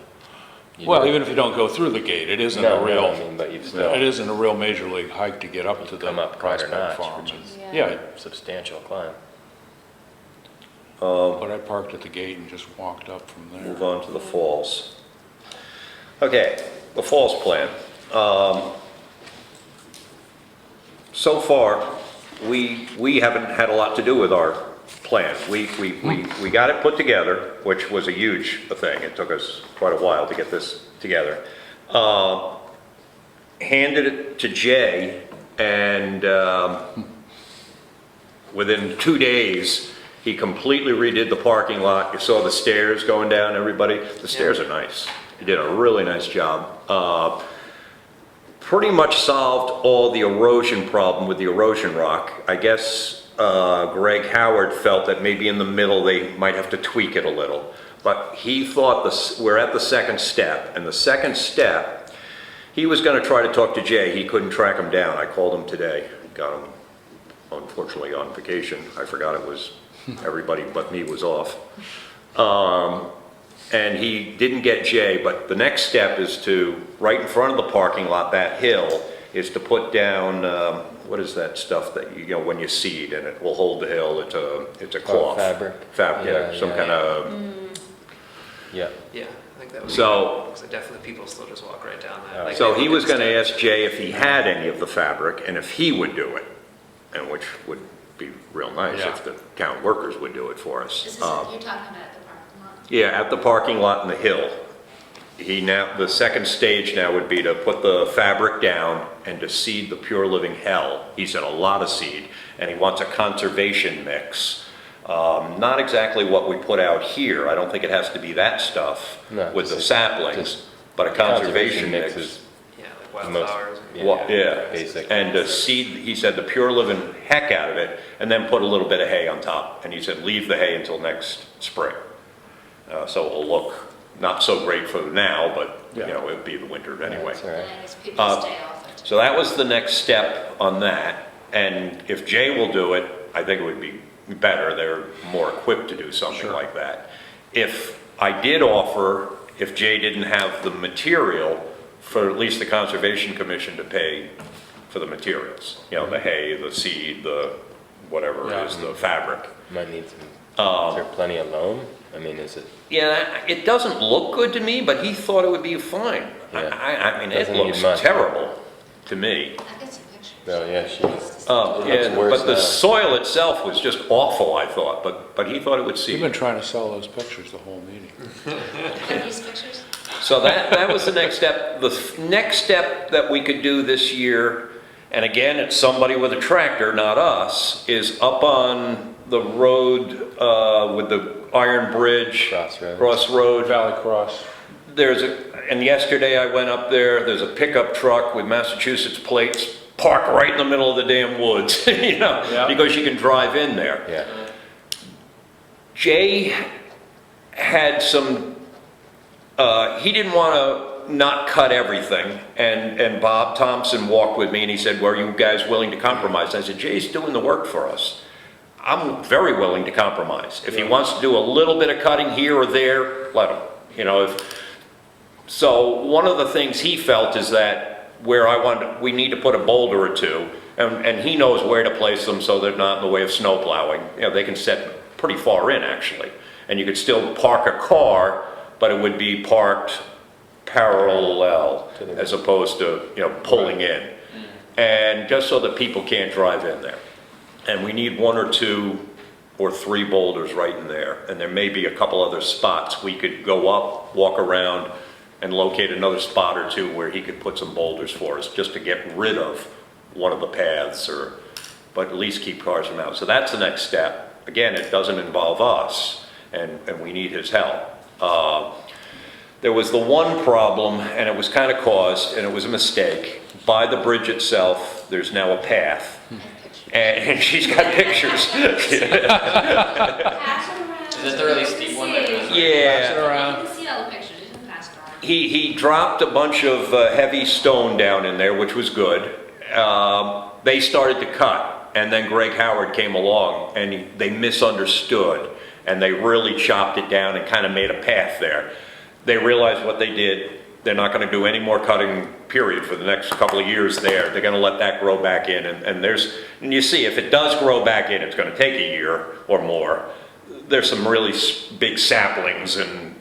you Well, do. even if you don't go through the gate, it isn't No, a real, I mean, but you've still it isn't a real major league hike to get up to the come up quite a Prospect notch, Farms. which is Yeah. Yeah, a substantial climb. but I parked at the gate and just walked up from there. Move on to the falls. Okay, the falls plan. So far, we haven't had a lot to do with our plan. We got it put together, which was a huge thing. It took us quite a while to get this together. Handed it to Jay, and within 2 days, he completely redid the parking lot. You saw the stairs going down, everybody. The stairs are nice. He did a really nice job. Pretty much solved all the erosion problem with the erosion rock. I guess Greg Howard felt that maybe in the middle they might have to tweak it a little. But he thought we're at the second step, and the second step, he was going to try to talk to Jay. He couldn't track him down. I called him today. Got him, unfortunately, on vacation. I forgot it was, everybody but me was off. And he didn't get Jay, but the next step is to, right in front of the parking lot, that hill, is to put down, what is that stuff that you know, when you seed, and it will hold the hill, it's a cloth. fabric. Yeah, some Yeah, kind of, Yeah. Yeah, I think that would be. So- Because definitely people still just walk right down that. Like, so they he look was at gonna stuff. ask Jay if he had any of the fabric, and if he would do it, and which would be real nice Yeah. if the town workers would do it for us. This is, you're talking about the parking lot? Yeah, at the parking lot in the hill. The second stage now would be to put the fabric down and to seed the Pure Living Hell. He said a lot of seed, and he wants a conservation mix. Not exactly what we put out here. I don't think it has to be that stuff No, with the just saplings, but a conservation mix. is Yeah, like the most- wildflowers. Yeah, basic. and to seed, he said, the Pure Living heck out of it, and then put a little bit of hay on top. And he said, leave the hay until next spring. So it'll look not so great for now, but, you Yeah. know, it'll be the winter anyway. That's all right. And I guess people Uh, stay off it. So that was the next step on that, and if Jay will do it, I think it would be better, they're more equipped to do something Sure. like that. If I did offer, if Jay didn't have the material, for at least the Conservation Commission to pay for the materials, you know, the hay, the seed, the whatever it is, the fabric. Might need some, is there plenty of loam? I mean, is it, Yeah, it doesn't look good to me, but he thought it would be fine. Yeah. I mean, it Doesn't need looks much. terrible to me. I've got some pictures. oh, yeah, she, Yeah, looks worse but the now. soil itself was just awful, I thought, but he thought it would You've seed. been trying to sell those pictures the whole meeting. Are these pictures? So that was the next step. The next step that we could do this year, and again, it's somebody with a tractor, not us, is up on the road with the iron bridge. Crossroads. Crossroad. Valley Cross. And yesterday I went up there's a pickup truck with Massachusetts plates parked right in the middle of the damn woods, you know, Yeah. because you can drive in there. yeah. Jay had some he didn't want to not cut everything, and Bob Thompson walked with me and he said, "Were you guys willing to compromise?" I said, "Jay's doing the work for us. I'm very willing to compromise. If he wants to do a little bit of cutting here or there, let him, you know, so one of the things he felt is that where we need to put a boulder or two, and he knows where to place them so they're not in the way of snow plowing. You know, they can set pretty far in, actually. And you could still park a car, but it would be parked parallel as opposed to, you know, pulling in. And just so that people can't drive in there. And we need 1 or 2 or 3 boulders right in there. And there may be a couple other spots we could go up, walk around, and locate another spot or 2 where he could put some boulders for us, just to get rid of one of the paths, but at least keep cars from out. So that's the next step. Again, it doesn't involve us, and we need his help. There was the one problem, and it was kind of caused, and it was a mistake. By the bridge itself, there's now a path. And she's got pictures. Pass it around. Is this the really steep one that goes? Yeah. Pass it around. You can see all the pictures, you can pass it around. He dropped a bunch of heavy stone down in there, which was good. They started to cut, and then Greg Howard came along, and they misunderstood, and they really chopped it down and kind of made a path there. They realized what they did. They're not going to do any more cutting, period, for the next couple of years there. They're going to let that grow back in, and you see, if it does grow back in, it's going to take a year or more. There's some really big saplings, and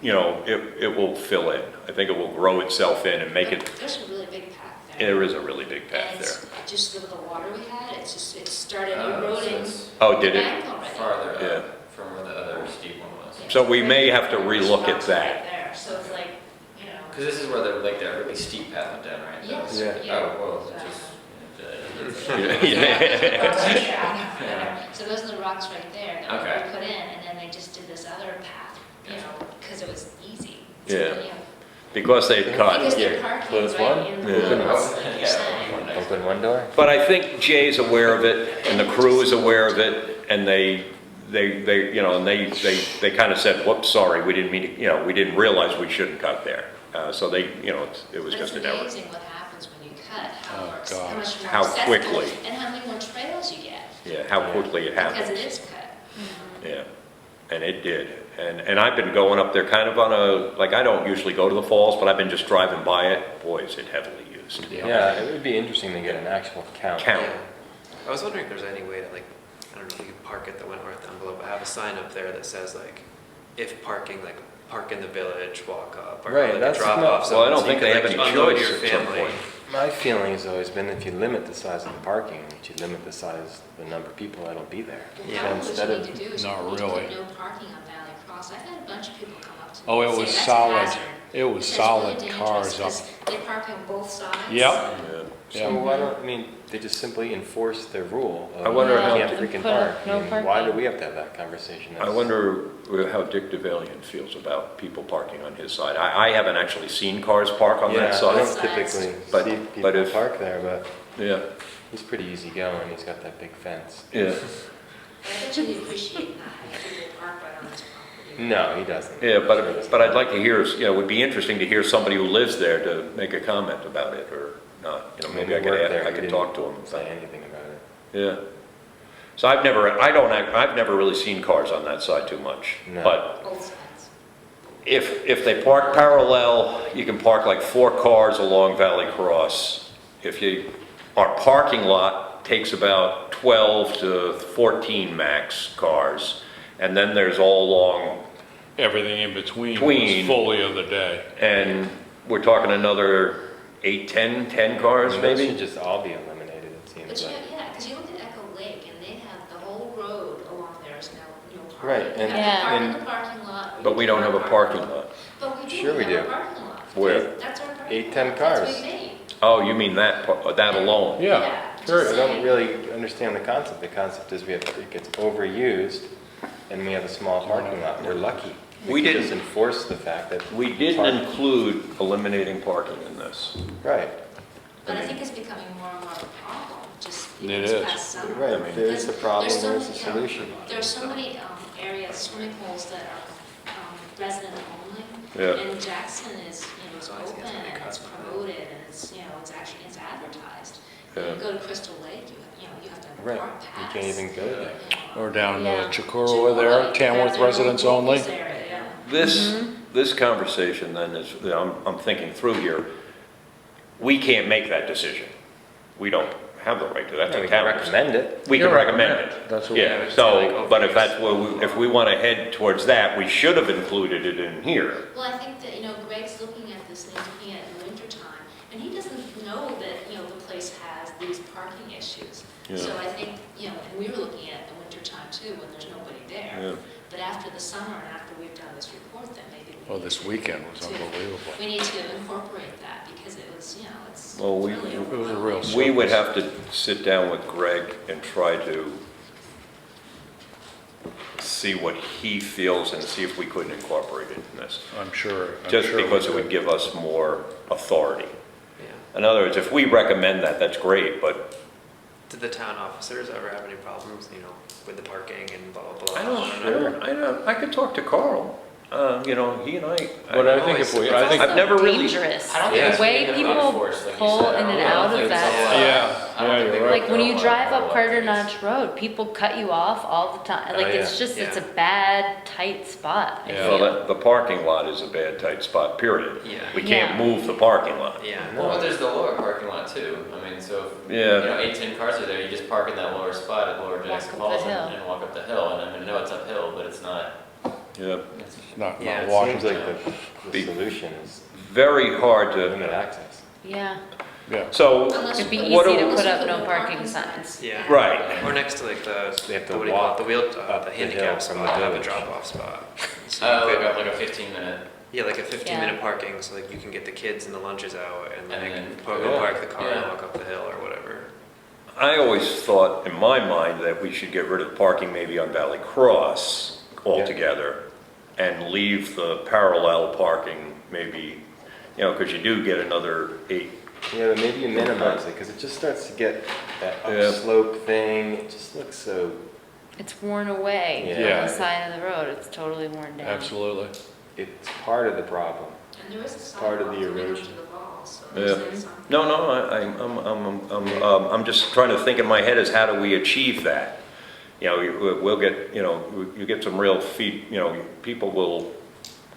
you know, it will fill in. I think it will grow itself in and make it. There's a really big path there. There is a really big path And there. it's just with the water we had, it started eroding. Oh, did the it? bank already. Farther Yeah. up from where the other steep one was. Yeah. So we may have to There's relook at rocks that. right there, so it's like, you know. Because this is where the, like, that really steep path went down, right? Yes, Yeah. yeah. Oh, well, it's just. So those are the rocks right there that Okay. we put in, and then they just did this other path, you know, because it was easy. Yeah. You know, Because they cut. because they're parking Close right one? in the Yeah. woods, like you're Yeah. saying. Open one door? But I think Jay's aware of it, and the crew is aware of it, and they you know, and they kind of said, "Whoops, sorry, we didn't mean to, you know, we didn't realize we shouldn't cut there." So they, you know, it was But just it's an error. amazing what happens when you cut, how Oh, it works, God. how much more How accessible, quickly. and how many more trails you get, Yeah, how quickly it because happened. it is cut. Yeah, and it did. And I've been going up there kind of on a, like, I don't usually go to the falls, but I've been just driving by it. Boy, is it heavily used. Yeah, it would be interesting to get an actual count. Count. I was wondering if there's any way to, like, I don't know, you could park at the Wentworth envelope, but have a sign up there that says, like, if parking, like, park in the village, walk up, or Right, like that's a drop not- off. Well, I don't so you think could, they have like, any unload choice your at some family. point. My feeling has always been if you limit the size of the parking, you limit the size, the number of people that'll be there. Yeah. Probably what Instead you of, need to do is Not you need to really. put no parking on Valley Cross. I've had a bunch of people come up to me Oh, it and was say, "That's a solid. hazard." It was It's solid really cars dangerous up. 'cause they park on both sides. Yep. Yeah. so why don't, I mean, they just simply enforce their rule of I wonder you how- can't And freaking put park. no I mean, Why do parking. we have to have that conversation? I wonder how Dick DeValian feels about people parking on his side. I haven't actually seen cars park on that Yeah, I side. don't typically But- see but people if- park there, but Yeah, he's pretty easygoing, he's got that big fence. yeah. But I bet you appreciate not having people park right on his property. No, he doesn't. Yeah, Sure doesn't. but I'd like to hear, you know, it would be interesting to hear somebody who lives there to make a comment about it, or not. You know, maybe I When we worked there, I we could didn't talk to him. Say anything about it. Yeah. So I've never really seen cars on that side too much. No. But Both sides. if they park parallel, you can park like 4 cars along Valley Cross. Our parking lot takes about 12 to 14 max cars. And then there's all along, Everything in between Between. was fully of the day. and we're talking another 8, 10 cars I mean, those maybe? should just all be eliminated, it But seems you, like. yeah, because you look at Echo Lake and they have the whole road along there is no parking. Right, You and- have to park in and- the parking lot. or But you we don't have a cannot parking park. lot. But we do Sure we have a do. parking lot. Where? That's our parking 8, lot. 10 That's cars. what we made. Oh, you mean that alone? Yeah, just I don't saying. really understand the concept. The concept is it gets overused and we have a small parking lot. We're lucky. We could didn't- just enforce the fact that. We didn't park- include eliminating parking in this. Right, But I think it's becoming more and more of a problem, just It this is. past summer. right. If there's the problem, There's so there's the many, solution. There's so many areas, swimming pools that are resident only. Yeah. And Jackson is, it's So I see open it's gonna and cut. it's promoted and it's, it's actually, it's advertised. Yeah. You go to Crystal Lake, you have to have a Right, park you pass. can't even go there. Or down Yeah. Chikora there, Tamworth residents only. This conversation then is, I'm thinking through here, we can't make that decision. We don't have the right to, that's Yeah, a we can town. recommend it. We can Yeah, recommend recommend. it. That's what- Yeah, Yeah, we just so, say, like, but if overuse. that's what, if we want to head towards that, we should have included it in here. Well, I think that, Greg's looking at this, and he's looking at it in the wintertime, and he doesn't know that, the place has these parking issues. Yeah. So I think, and we were looking at the wintertime too, when there's nobody Yeah. there. But after the summer and after we've done this report, then maybe we Well, need this to- weekend was to- unbelievable. We need to incorporate that, because it was, it's Well, we- really It was a real overwhelming. We would have to sit down with Greg and try to see what he feels and see if we couldn't incorporate it in this. I'm sure. Just because it would give us more authority. Yeah. In other words, if we recommend that, that's great, but Did the town officers ever have any problems, with the parking and blah, blah, blah? I don't, I could talk to Carl. He and I. But I think if we, I think, I've never really- Dangerous. I don't think Yeah. it's The way being people enforced, like you pull said. in I and don't out think of it's that a lot. stuff. Yeah, I don't yeah, think you're they right. Like when you go drive on up Carter these. Notch Road, people cut you off all the time. Like Oh, it's yeah. just, it's a Yeah. bad, tight spot. I Yeah. Well, feel. the parking lot is a bad, tight spot, period. Yeah. We can't Yeah. move the parking lot. Yeah. Well, but there's the lower parking lot too. I mean, so if, Yeah. 8, 10 cars are there, you just park in that lower spot at Lower Jackson up the Falls hill. and walk up the hill. And I know it's uphill, but it's not, Yeah. it's not Yeah, it Washington. Seems like the Be- solution is Very hard limit to, access. Yeah, Yeah. so. Unless it'd be you- easy what to do- put unless you up no parking signs. signs. Yeah. Right. Or next to like They have to what do you call it, walk the wheel, up the the hill handicap from spot, the have a village. drop-off spot. So you like could- a 15-minute. Yeah, like a 15-minute Yeah. parking, so like you can get the kids and the lunches out and And then then- go Yeah. park the car and Yeah. walk up the hill or whatever. I always thought, in my mind, that we should get rid of parking maybe on Valley Cross altogether and leave the parallel parking maybe, because you do get another 8. Yeah, but maybe you minimize it, because it just starts to get that Yeah. upslope thing, it just looks so, It's worn away Yeah. on the side of the road. It's totally worn down. Absolutely. it's part of the problem. And there is a Part of sidewalk the coming erosion. onto the wall, so Yeah. there's some. No, I'm just trying to think in my head is how do we achieve that? We'll get, you get some real people will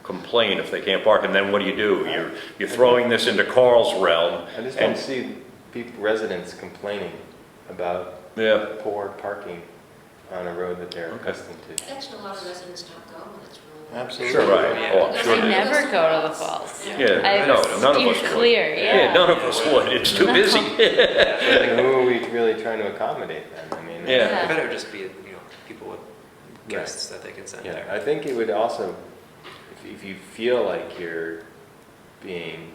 complain if they can't park, and then what do? You're throwing this into Carl's realm. I just don't and- see residents complaining about Yeah, poor parking on a road that they're accustomed to. Actually, a lot of residents don't go when it's really. Absolutely. sure, right. Yeah. Oh, I'm sure I they- never go to the falls. Yeah, no, none of us Steve's would. clear, yeah. None of us would, it's too busy. Like, who are we really trying to accommodate then? I mean, Yeah. It better just be, people with guests that they can send Yeah, there. I think it would also, if you feel like you're being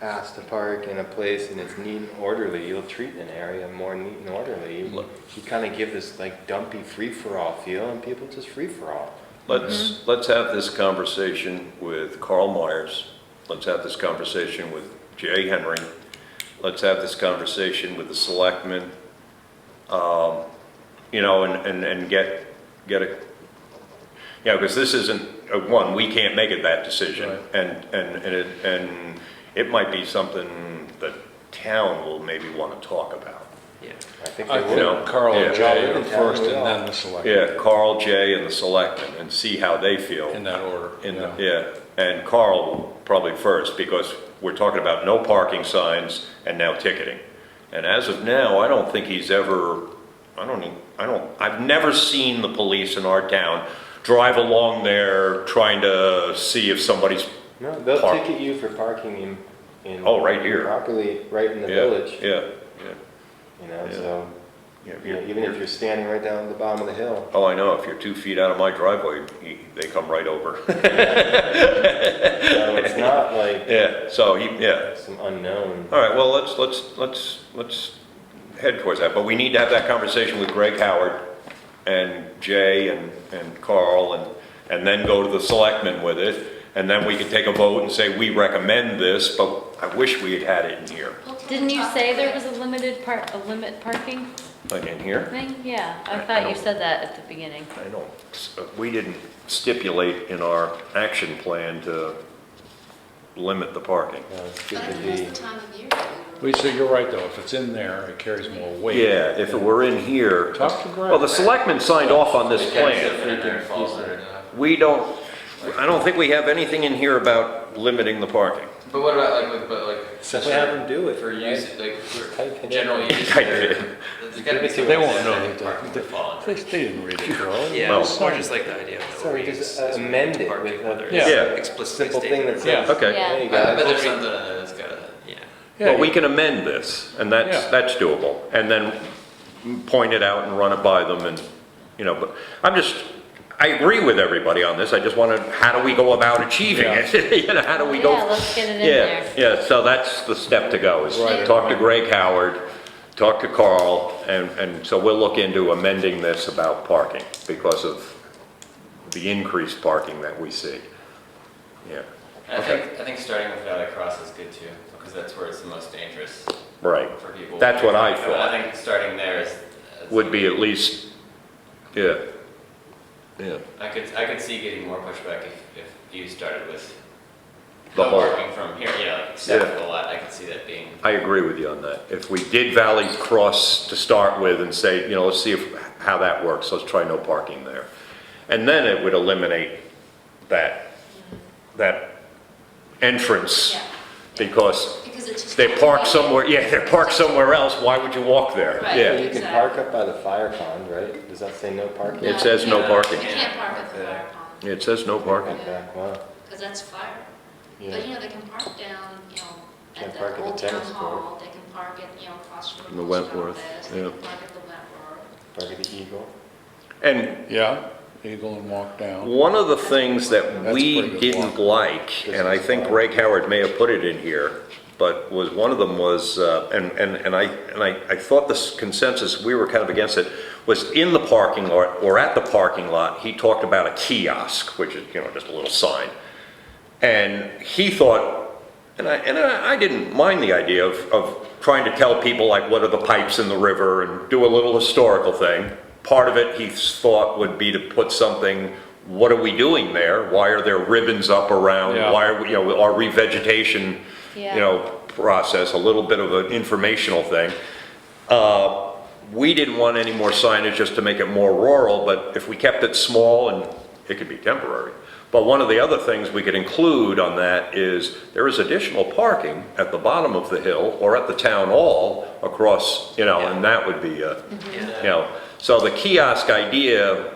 asked to park in a place and it's neat and orderly, you'll treat an area more neat and orderly. You kind of give this like dumpy free-for-all feel and people just free-for-all. Let's have this conversation with Carl Myers. Let's have this conversation with Jay Henry. Let's have this conversation with the selectmen. And get it. Yeah, because this isn't one. We can't make it that decision, Right. and it might be something the town will maybe want to talk about. Yeah. I think I they think will. Carl and Yeah. Jay are Yeah. first and Yeah. then the select. Yeah, Carl, Jay, and the selectmen, and see how they feel. In that order. Yeah, and Carl probably first, because we're talking about no parking signs and now ticketing. And as of now, I don't think he's ever, I've never seen the police in our town drive along there trying to see if somebody's, No, they'll Park. ticket you for parking in. Oh, right here. Properly, right in the yeah, village, yeah, yeah. so, Yeah, even if you're standing right down at the bottom of the hill. Oh, I know, if you're 2 feet out of my driveway, they come right over. So it's not like Yeah, so yeah. some unknown. All right, well, let's head towards that, but we need to have that conversation with Greg Howard and Jay and Carl and then go to the selectmen with it and then we could take a vote and say, we recommend this, but I wish we had had it in here. Well, can Didn't we you talk say to there Greg? was a limit parking Like in here? thing? Yeah, I I thought you don't- said that at the beginning. I don't, we didn't stipulate in our action plan to limit the parking. No, it's But I good to think be. that's the time of year. that we We say, you're right, though, if it's in there, it carries more weight. Yeah, if it were in here. Talk to Greg. Well, the selectmen signed off on this plan. We don't, I don't think we have anything in here about limiting the parking. But what about like, Simply have them do it. for use, like, for Type it in. general use? Type it in. There's gotta be They some won't way know that that parking would fall under. They didn't read it, Carl. Yeah, Well- it's more just like the idea of So no we just reuse. amend it Parking, with a- whether Yeah. it's explicitly Simple thing stated that or Yeah. says, Okay. Yeah. there you But go. there's something in there that's gotta, Yeah. Well, we can amend this, and Yeah. that's doable, and then point it out and run it by them, and, you know, but I agree with everybody on this, I just wanted, how do we go about achieving it? You know, how do we go? Yeah, let's get it in Yeah, there. yeah, so that's the step to go, is Right. talk to Greg Howard, talk to Carl, and so we'll look into amending this about parking, because of the increased parking that we see. Yeah, I think starting with Valley Cross is good too, because that's where it's the most dangerous right, for people. That's what I But thought. I think starting there is. would be at least, yeah, yeah. I could see getting more pushback if you started with The no whole- parking from here, you know, like except for the lot, I could see that being. I agree with you on that. If we did Valley Cross to start with and say, you know, let's see how that works, let's try no parking there. And then it would eliminate that entrance, Yeah. because Because it's just. they park somewhere, yeah, they're parked somewhere else, why would you walk there? Right. Yeah, You can park up by the fire pond, right? Does that say no parking? It says no parking. You can't park at the fire pond, it says no parking. Okay, wow. because that's fire. Yeah. But, you know, they can park down, you know, Can't at park the at the old town tennis court. hall, they can park at, you know, across from The the post Wentworth, office, they yeah. can park at the Wentworth. Park at the Eagle. And Yeah, Eagle and walk down. one of the things that That's we pretty good didn't walk. like, and I think Greg Howard may have put it in here, but was, one of them was, and I thought this consensus, we were kind of against it, was in the parking lot, or at the parking lot, he talked about a kiosk, which is, you know, just a little sign. And he thought, and I didn't mind the idea of trying to tell people, like, what are the pipes in the river, and do a little historical thing. Part of it, he thought, would be to put something, what are we doing there? Why are there ribbons up around? Yeah. Why are we, you know, our revegetation, Yeah. you know, process, a little bit of an informational thing. We didn't want any more signage just to make it more rural, but if we kept it small, and it could be temporary. But one of the other things we could include on that is there is additional parking at the bottom of the hill or at the town hall across, you know, and that would be, you know, so the kiosk idea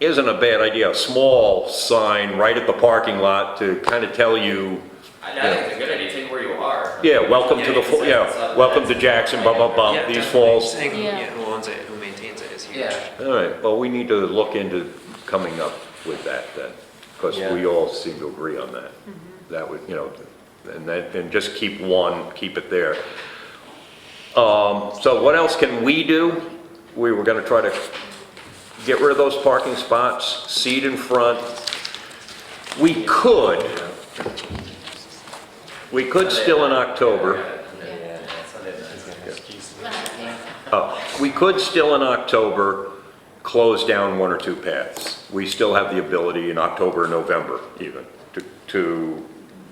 isn't a bad idea, a small sign right at the parking lot to kind of tell you, I think it's a good idea, take it where you are. yeah, welcome to Yeah, the, you can say it's yeah, up, welcome that's- to Jackson, blah, blah, blah, Yeah, these definitely. falls. Saying, Yeah. yeah, who owns it, who maintains it is huge. Yeah. All right, well, we need to look into coming up with that then, because Yeah. we all seem to agree on that. That would, you know, and just keep one, keep it there. So what else can we do? We were gonna try to get rid of those parking spots, seat in front. We could still in October. Yeah. We could still in October close down one or two paths. We still have the ability in October, November even, to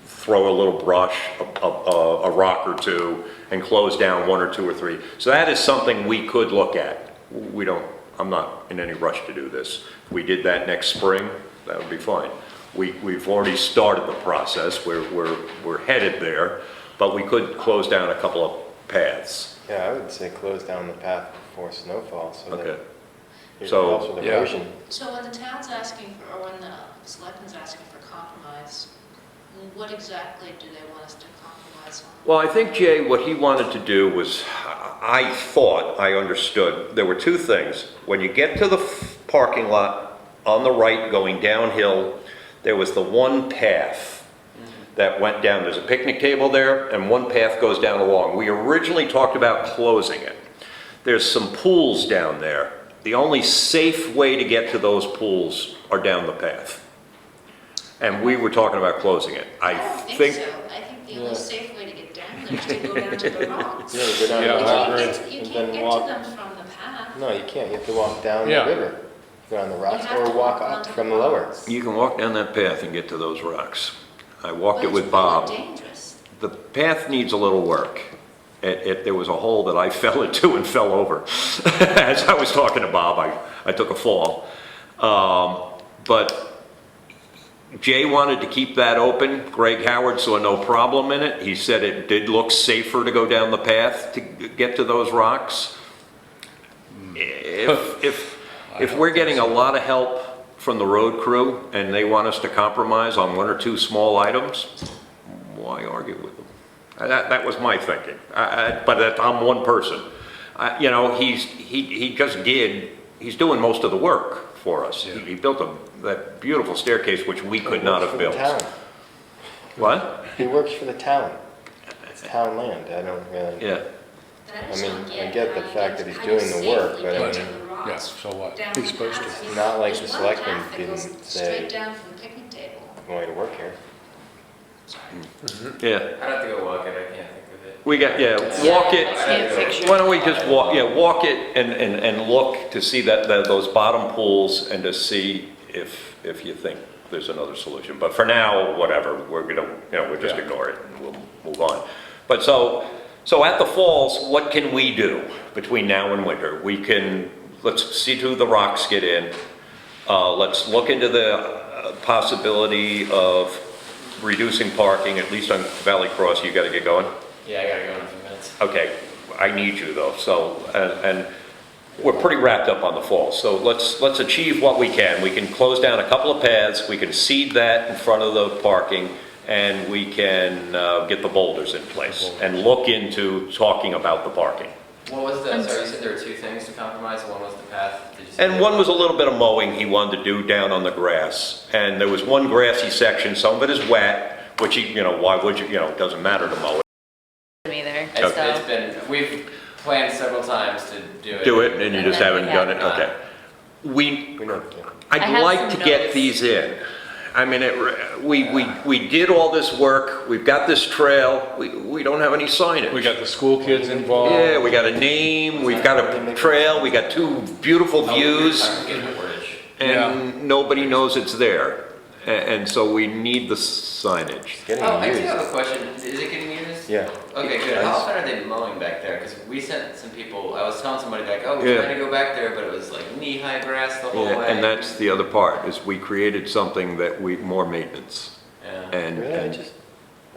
throw a little brush, a rock or two, and close down one or two or three. So that is something we could look at. We don't, I'm not in any rush to do this. If we did that next spring, that would be fine. We've already started the process, we're headed there, but we could close down a couple of paths. Yeah, I would say close down the path before snowfall so that Okay. it So- helps with Yeah. erosion. So when the town's asking, or when the selectmen's asking for compromise, what exactly do they want us to compromise on? Well, I think Jay, what he wanted to do was, I thought, I understood, there were two things. When you get to the parking lot on the right going downhill, there was the one path that went down. There's a picnic table there, and one path goes down along. We originally talked about closing it. There's some pools down there. The only safe way to get to those pools are down the path. and we were talking about closing it. I don't think so. I think the Yeah. only safe way to get down there is to go down to the rocks. Yeah, you go down Yeah, the I river You and can't then get to walk. them from the path. No, you can't. You have to walk down Yeah. the river. Go on the rocks have or to walk walk up onto from the the lower. rocks. You can walk down that path and get to those rocks. I walked But it with it's Bob. really dangerous. The path needs a little work. There was a hole that I fell into and fell over. As I was talking to Bob, I took a fall. But Jay wanted to keep that open. Greg Howard saw no problem in it. He said it did look safer to go down the path to get to those rocks. If we're getting a lot of help from the road crew and they want us to compromise on one or two small items, why argue with them? That was my thinking. But I'm one person. You know, he just did. He's doing most of the work for us. Yeah. He built that beautiful staircase which we could not have built. What? He works for the town. It's town land. I don't really. Yeah. But I just mean, don't I get get the how fact you that he's how doing you the work, safely but I get to mean, the rocks yeah, so what? down He's the supposed to. path. It's not like There's the one selectmen path that didn't goes say- Straight down from the picnic table. I'm going to work here. Yeah. I'd have to go walk it, I can't think of it. We got, walk it. I can't picture. Why don't we just walk it and look to see that those bottom pools and to see if you think there's another solution. But for now, whatever, we're gonna, we'll just Yeah. ignore it and we'll move on. But so at the falls, what can we do between now and winter? Let's see to the rocks get in. Let's look into the possibility of reducing parking, at least on Valley Cross. You gotta get going? Yeah, I gotta go in a few minutes. Okay, I need you though, so, and we're pretty wrapped up on the fall, so let's achieve what we can. We can close down a couple of paths, we can seed that in front of the parking, and we can get the boulders in place, and look into talking about the parking. What was the, sorry, you said there were two things to compromise, one was the path, did you say? And one was a little bit of mowing he wanted to do down on the grass, and there was one grassy section, some of it is wet, which why would you, it doesn't matter to mow it. Me there, It's been, we've planned several times to do it. Do it, and you And just then we haven't done it, have not. okay. We We know. I I'd have like some to get notes. these in. I mean, we did all this work, we've got this trail, we don't have any signage. We got the school kids involved. Yeah, we got a name, we've got a trail, we got two beautiful Oh, views, getting the wordage. and nobody knows it's there. And so we need the signage. It's getting Oh, I do used. have a question, is it getting used? Yeah. Okay, good, Nice. how often are they mowing back there? Because we sent some people, I was telling somebody like, oh, we're Yeah. trying to go back there, but it was like knee-high grass the whole Yeah, way. and that's the other part, is we created something that more maintenance. Yeah. And, Really?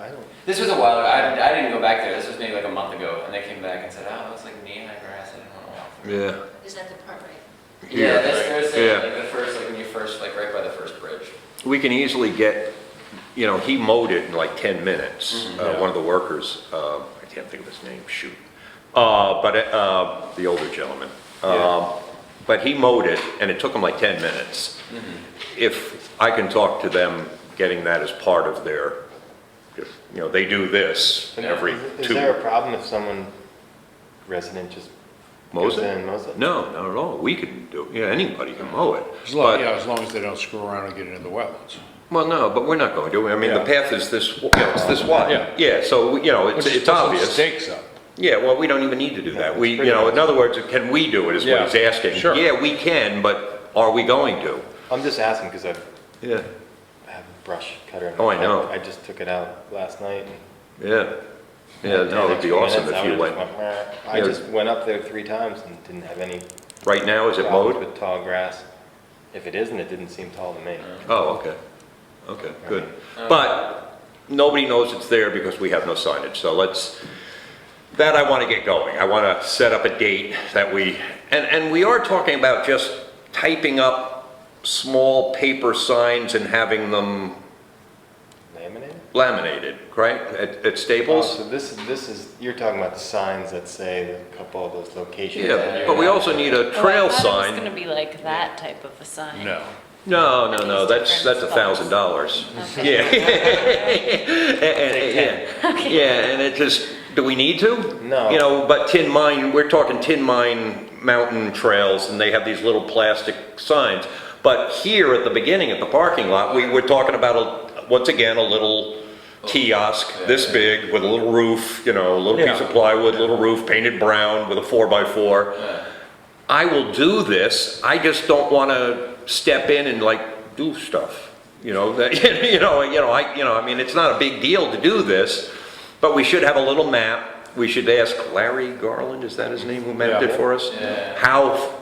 I don't. This was a while ago, I didn't go back there, this was maybe like a month ago, and they came back and said, oh, it looks like knee-high grass, I didn't want to walk through. yeah. Is that the part right? Yeah, there's Yeah. like the first, like when you first, like right by the first bridge. We can easily get, he mowed it in like 10 minutes. Yeah. One of the workers, I can't think of his name, shoot. But the older gentleman. Yeah. But he mowed it and it took him like 10 minutes. If I can talk to them, getting that as part of their, they do this every Is two. there a problem if someone, resident just Mows goes in it? and mows it? No, not at all. We can do, anybody can mow it. As long, But- as long as they don't screw around and get into the wetlands. Well, no, but we're not going to. I mean, the Yeah. path is this, it's this wide. Yeah. Yeah, so, Let's just it's put some obvious. Stakes up. Yeah, well, we don't even need to do that. it's We, pretty in other words, can we do it is what Yeah, he's asking. sure. Yeah, we can, but are we going to? I'm just asking because I Yeah, have a brush cutter. in Oh, my I know. car. I just took it out last night. And yeah. Yeah, no, it'd be awesome if you went. I Yeah. just went up there 3 times and didn't have any Right now, is it problems mowed? with tall grass. If it isn't, it didn't seem tall to me. Oh, okay. Okay, good. But nobody knows it's there because we have no signage. So that I want to get going. I want to set up a date that and we are talking about just typing up small paper signs and having them Laminated? laminated, right, at Oh, Staples? so this is, you're talking about the signs that say a couple of those locations. Yeah, but we also need a trail Oh, I thought it was sign. gonna be like that type of a sign. No. No, that's $1,000. Okay. Yeah. Yeah, and it just, do we need to? No. But Tin Mine, we're talking Tin Mine mountain trails, and they have these little plastic signs. But here at the beginning, at the parking lot, we were talking about, once again, a little kiosk, this big, with a little roof, you know, a little piece of plywood, little roof, painted brown with a 4x4. I will do this, I just don't want to step in and like do stuff, you know, that, I mean, it's not a big deal to do this, but we should have a little map. We should ask Larry Garland, is that his name, who mapped it for us? Yeah. How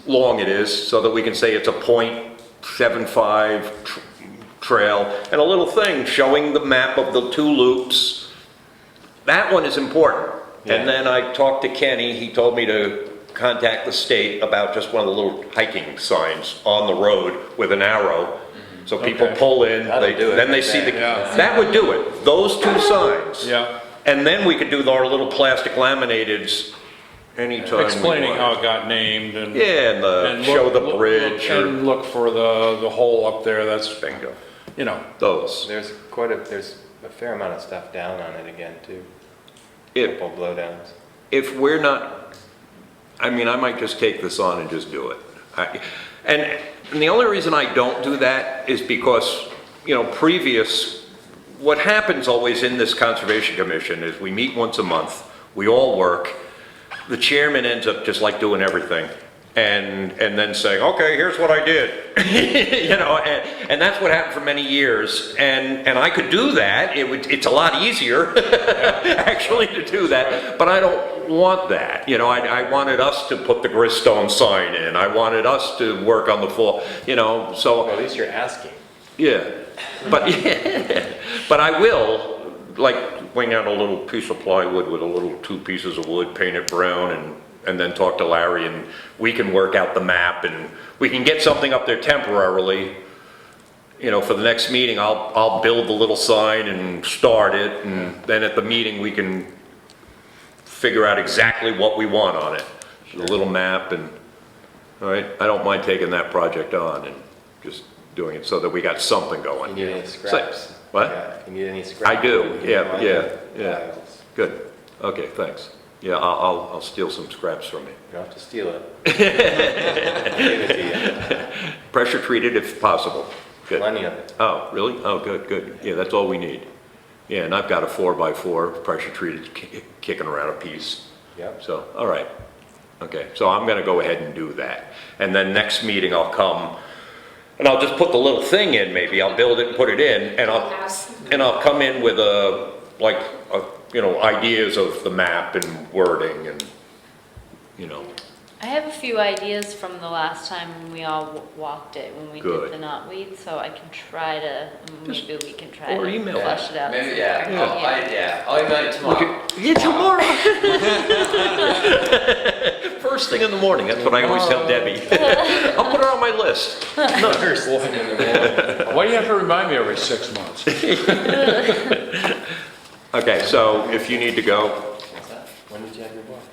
long it is, so that we can say it's a .75 trail, and a little thing showing the map of the 2 loops. That one is important. And then I talked to Kenny, he told me to contact the state about just one of the little hiking signs on the road with an arrow. So people pull in, then they see the, that would do it, those 2 signs. Yeah. And then we could do our little plastic laminateds anytime we Explaining want. how it got named and. Yeah, and show the bridge or And look for the hole up there, that's, bingo, you know. those. There's a fair amount of stuff down on it again too. If, Couple blowdowns. if we're not, I mean, I might just take this on and just do it. And the only reason I don't do that is because, you know, what happens always in this Conservation Commission is we meet once a month, we all work, the chairman ends up just like doing everything. And then saying, okay, here's what I did. You know, and that's what happened for many years. And I could do that. It's a lot easier actually to do that. But I don't want that. You know, I wanted us to put the Gristone sign in. I wanted us to work on the full, you know, so. Well, at least you're asking. Yeah, but, but I will, like, bring out a little piece of plywood with a little 2 pieces of wood, paint it brown, and then talk to Larry, and we can work out the map, and we can get something up there temporarily. You know, for the next meeting, I'll build the little sign and start it, and then at the meeting, we can figure out exactly what we want on it. The little map, and, all right, I don't mind taking that project on and just doing it so that we got something going. You need any scraps? What? Yeah, if you need any scraps? I do, you can yeah, find yeah, them. yeah. Piles. Good, okay, thanks. Yeah, I'll steal some scraps from you. You don't have to steal it. I'll give it to you. Pressure treated if possible. Good. Plenty of it. Oh, really? Oh, good, good. Yeah, that's all we need. Yeah, and I've got a 4x4 pressure treated kicking around a piece. Yep. So, all right. Okay, so I'm gonna go ahead and do that. And then next meeting I'll come, and I'll just put the little thing in maybe. I'll build it and put it in, and I'll come in with you know, ideas of the map and wording and, you know. I have a few ideas from the last time when we all walked it, when we Good. did the knotweed, so I can try to, maybe we can try or to email flesh it out. Maybe, Yeah. I'll email you tomorrow. Yeah, tomorrow. First thing in the morning, that's what I always tell Debbie. I'll put her on my list. First thing in the morning. Why do you have to remind me every 6 months? Okay, so if you need to go, What's that? When did you have your walk?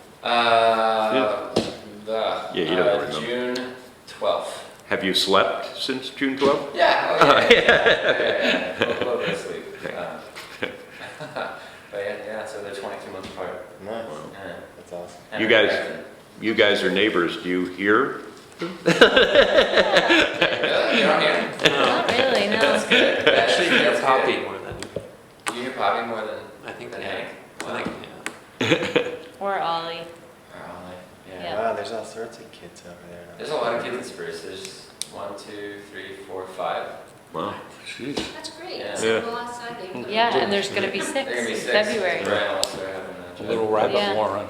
Yeah, you don't remember. June 12th. have you slept since June 12th? Yeah, oh, yeah. A little bit of sleep. But yeah, so they're 22 months apart. Nice. Yeah. That's awesome. And You guys are neighbors, do you hear? Really? You don't hear? Not really, no. Actually, That's hear Poppy good. more than, You hear Poppy more than I think that, Hank? I think, yeah. Or Ollie. Or Ollie? Yeah. Wow, there's all sorts of kids over there now. There's a lot of kids in Spruce. There's 1, 2, 3, 4, 5. Wow. That's great. Yeah. So go outside, they can. Yeah, and there's gonna be 6 They're gonna be in 6. February. Brian also having A little rabbit Yeah. warren.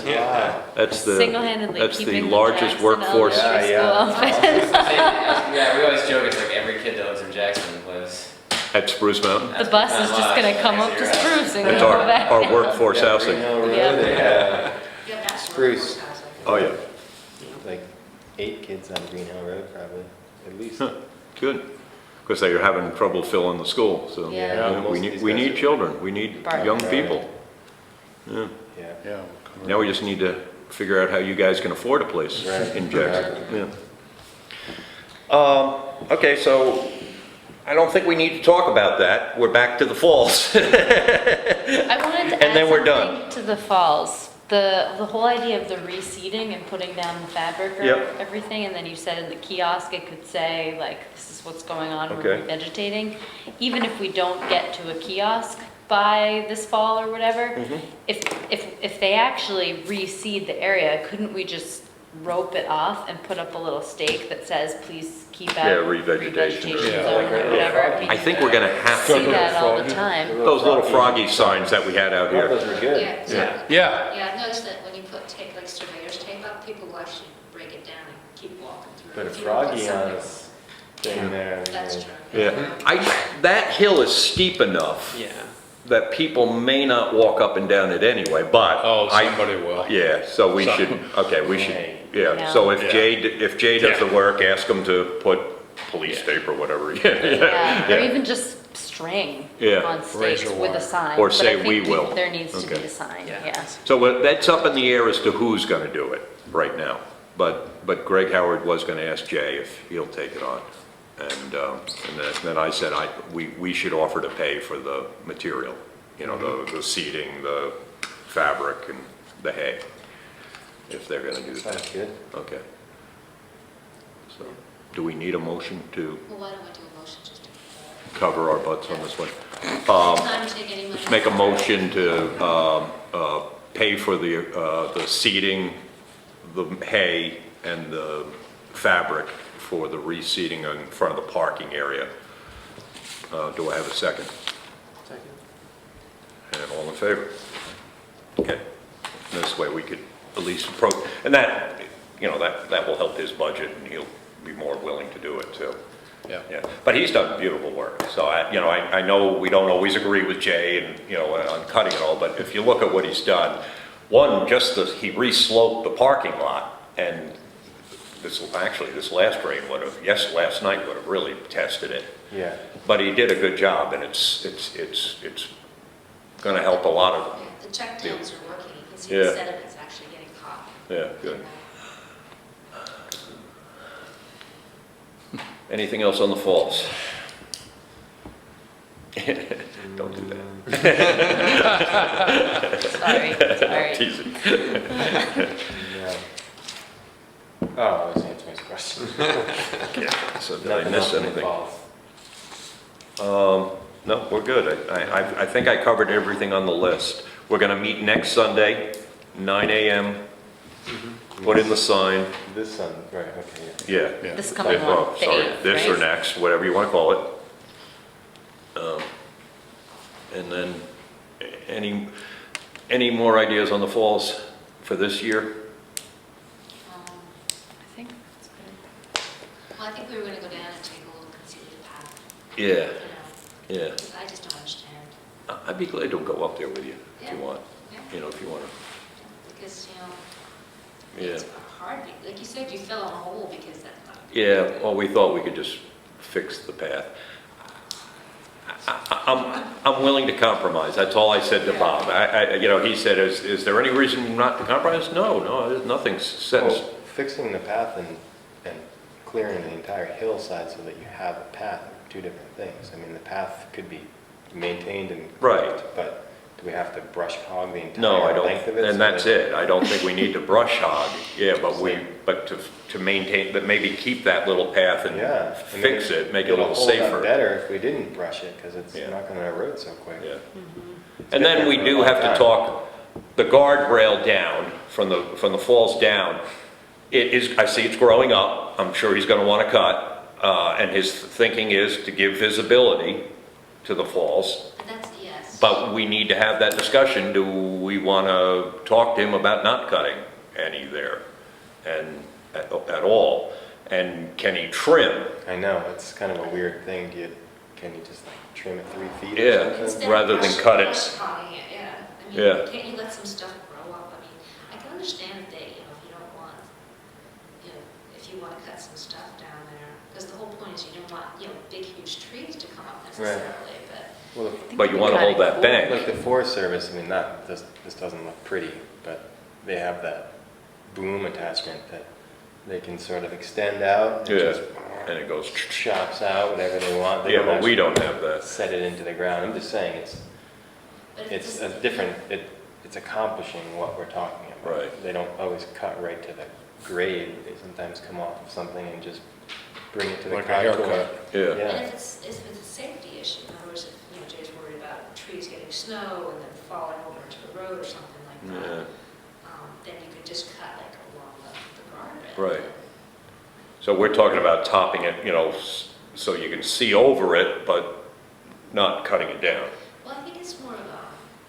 Yeah. That's the, Single-handedly that's the keeping largest Jackson workforce. Elementary Yeah, School yeah. open. Yeah, we always joke, it's like every kid that lives in Jackson lives. At Spruce Mountain. The bus is just gonna come up to Spruce and That's go back. our workforce Yeah, housing. Green Hill Road, Yeah. they have Yeah, that's Spruce. Oh, yeah. like 8 kids on Green Hill Road probably, at least. Huh, good. Because they're having trouble filling the school, so. Yeah. Yeah, we most of need, these we guys need are- children, we need Right. young people. Yeah. Yeah. Yeah. Now we just need to figure out how you guys can afford a place Right. in Jackson. Yeah. Okay, so I don't think we need to talk about that. We're back to the falls. I wanted to And then we're add done. something to the falls. The whole idea of the reseeding and putting down the fabric or Yep. everything, and then you said in the kiosk, it could say, like, this is what's going on, we're Okay. revegetating. Even if we don't get to a kiosk by this fall or whatever, Mm-hmm. if they actually reseed the area, couldn't we just rope it off and put up a little stake that says, please keep out Yeah, revegetation or- revegetation Yeah. zone or whatever? I think we're gonna have See to, that all the time. those little froggy signs that we had out here. Those were good. Yeah, so- Yeah. Yeah, Yeah, I've noticed that when you put tape, like surveyor's tape up, people will actually break it down and keep walking through. But a If you don't put froggy on something- this thing there. That's like- true. Yeah, that hill is steep enough Yeah. that people may not walk up and down it anyway, but. oh, I- somebody will. Yeah, so we Some- should, okay, we should, Hey. yeah, so if Yeah. Jay does the Yeah. work, ask him to put police Yeah. tape or whatever. Yeah, or Yeah. even just string Yeah. on stakes Razor with a wire. sign. Or But say I think we will. There needs to be Okay. a sign, Yeah. yeah. So that's up in the air as to who's gonna do it right now. But Greg Howard was gonna ask Jay if he'll take it on. And then I said, we should offer to pay for the material, you know, the seeding, the fabric and the hay, if they're gonna do Sounds that. good. Okay. So, do we need a motion to Well, why don't we do a motion just to, cover our butts on this one? time to take any money? Just make a motion to pay for the seeding, the hay, and the fabric for the reseeding in front of the parking area. Do I have a second? Second. And all in favor? Okay. This way we could at least approach, and that, you know, that will help his budget, and he'll be more willing to do it too. Yeah. Yeah, but he's done beautiful work, so I know we don't always agree with Jay and, you know, on cutting it all, but if you look at what he's done, one, he re-sloped the parking lot, and this last rain last night would have really tested it. Yeah. But he did a good job, and it's gonna help a lot of, Yeah, the check downs are working, you can see Yeah. the sediment's actually getting caught. yeah, good. Anything else on the falls? Don't do that. Sorry. Teasing. Yeah. Oh, I was answering his question. Yeah, so did I Nothing miss else in the anything? falls. No, we're good. I think I covered everything on the list. We're gonna meet next Sunday, 9 AM. Put in the sign, This one, right, okay, yeah. Yeah. This coming Oh, one, the sorry, 8th, this or right? next, whatever you wanna call it. And then, any more ideas on the falls for this year? I think that's good. Well, I think we were gonna go down and take a look and see the path, Yeah, you know, yeah. because I just don't understand. I'd be glad to go up there with you, if you Yeah. want, Yeah. you know, if you wanna. Because, Yeah. it's hard, like you said, you fell in a hole because that's not. Yeah, well, we thought we could just fix the path. I'm willing to compromise, that's all I said to Bob. You know, he said, is there any reason not to compromise? No, there's nothing set. Well, fixing the path and clearing the entire hillside so that you have a path are two different things. I mean, the path could be maintained and. Right. But do we have to brush hog the No, I entire don't, length of it? and so that's that- it, I don't think we need to brush hog, yeah, but to maintain, but maybe keep that little path and Yeah. I mean, fix it, make it a little it'll hold up safer. better if we didn't brush it, because it's Yeah. not gonna erode so quick. Yeah. And then we do have to talk, the guardrail down, from the falls down, it is, I see it's growing up, I'm sure he's gonna wanna cut, and his thinking is to give visibility to the falls, That's, yes. but we need to have that discussion, do we wanna talk to him about not cutting any there, and, at all, and can he trim? I know, it's kind of a weird thing, can you just like trim it 3 feet Yeah. or something? Instead rather of than brush- cut it. brush hogging it, yeah. I Yeah. mean, can't you let some stuff grow up? I mean, I can understand if they, if you don't want, if you want to cut some stuff down there, because the whole point is you don't want, big, huge trees to come up necessarily, but. Well, But you wanna hold that bank. like the Forest Service, I mean, this doesn't look pretty, but they have that boom attachment that they can sort of extend out. and Yeah, just and it goes, chops out whatever they want. They yeah, don't but we actually don't have that. set it into the ground. I'm just saying but if it's this- a different, it's accomplishing what we're talking about. Right. They don't always cut right to the grade, they sometimes come off of something and just bring it to the Like a contour. haircut. Yeah, And Yeah, if it's a safety issue, in other words, if, you know, Jay's worried about trees getting snow and then falling over into the road or something like that, yeah, then you could just cut like along the guardrail. right. So we're talking about topping it, you know, so you can see over it, but not cutting it down. Well, I think it's more of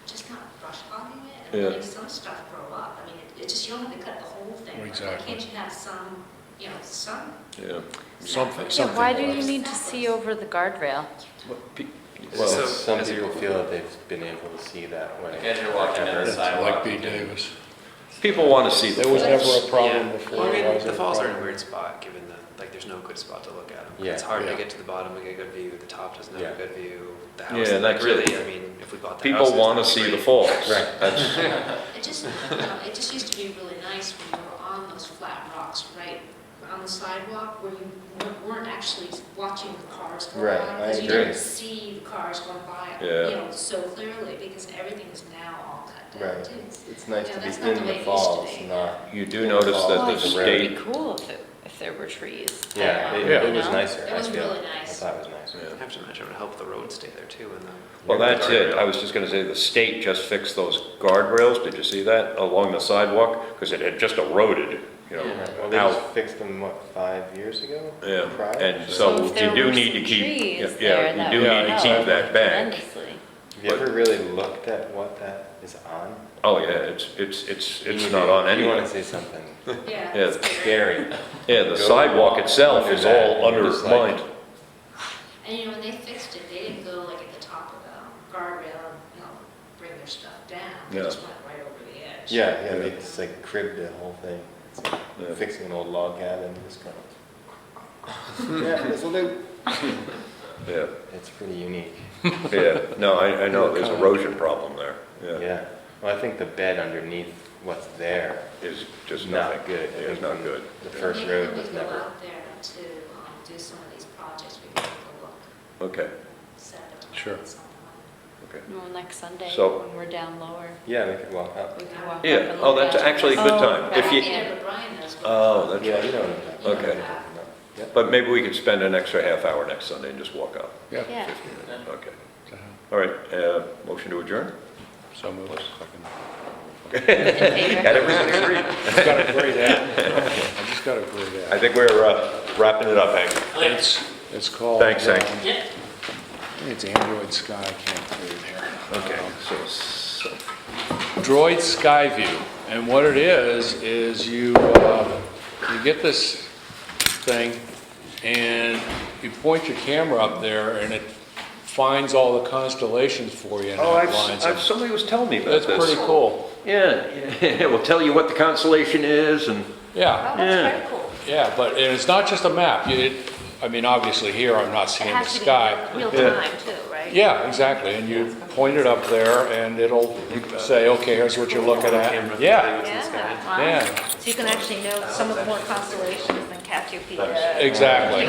just not brush hogging it and Yeah. letting some stuff grow up. I mean, it just, you don't have to cut the whole thing. Why Exactly. can't you have some, you know, some? Yeah. Something, Yeah, something. why do you like- need to see over the guardrail? well, So, some as you- people feel that they've been able to see that way. Like as you're walking down the Ever. sidewalk. Like B. Davis. People want to see the There was falls. never a problem Yeah. before. Well, I Why mean, is it the a falls are in a problem? weird spot, given that, like, there's no good spot to look at them. Yeah. It's hard Yeah. to get to the bottom and get a good view, the top doesn't have Yeah. a good view, the Yeah, house, like, that's really, it. I mean, if we bought the People houses, want to that'd be see the great. falls. Right. That's, It just, you know, it just used to be really nice when you were on those flat rocks, right, on the sidewalk, where you weren't actually watching the cars go by. Right, I Because you agree. didn't see the cars going by, Yeah. you know, so clearly, because everything is now all cut down Right, too. it's nice Yeah, to that's be not the in way the it used to falls, be. not. you do notice that Well, the it would state, be cool if there were trees. Yeah, around, Yeah. it was you know? nicer, It I was feel. really I nice. thought it was nicer. Yeah. I have to imagine it would help the road stay there too, and then. well, that's it. I was just going to say, the state just fixed those guardrails. Did you see that along the sidewalk? Because it had just eroded, you know, Right, well, they out. just fixed them, what, 5 years ago? Yeah, Prior? and So so if there you do were need to some keep, trees yeah, there, you that do would need to help keep that back. tremendously. Have you ever really looked at what that is on? Oh, yeah, it's not on You want anyway. to say something Yeah. Yeah. it's scary. scary. Yeah, the Go sidewalk itself is that, all and just like- undermined. And you know, when they fixed it, they didn't go like at the top of the guardrail and, you know, bring their stuff down. They Yeah. just went right over the edge. Yeah, yeah, they just like cribbed the whole thing. It's like Yeah. fixing an old log cabin, just kind of. Yeah, this'll do. Yeah, It's pretty unique. yeah, no, I know, there's erosion problem there, yeah. Yeah, well, I think the bed underneath what's there Is just is nothing. not good. It is not good. The first Maybe road when was we go never. out there to do some of these projects, we can take a look, Okay, set up. Sure. something. okay. Well, next Sunday, So- when we're down lower, Yeah, we could walk up. we can walk up Yeah, and oh, look that's at it. actually a good Oh, time. If you, Yeah, but Brian knows what. oh, that's Yeah, right. you know what I'm talking about. Okay. Yep. But maybe we could spend an extra half hour next Sunday and just walk up. Yeah. Yeah. 15 minutes, okay. Uh-huh. All right, motion to adjourn? So moved. Second. In favor? Got everybody agreed? I just got a great ad. I just got a great I ad. think we're wrapping it up, Hank. It's called. Thanks, Hank. Yeah. It's Android Sky, I can't read here. Okay, so, Droid Skyview, and what it is you get this thing, and you point your camera up there, and it finds all the constellations for you and oh, outlines them. somebody was telling me about That's this. pretty cool. Yeah, it will tell you what the constellation is and, Yeah, Oh, that's Yeah. very cool. yeah, but and it's not just a map. I mean, obviously here I'm not It seeing the has to be sky. real Yeah. time too, right? Yeah, exactly, and you point it up there, and it'll say, okay, here's what you're looking at. Camera Yeah, thing. Yeah, wow. yeah, So you can actually know some of the more constellations than Cassiopeia. exactly.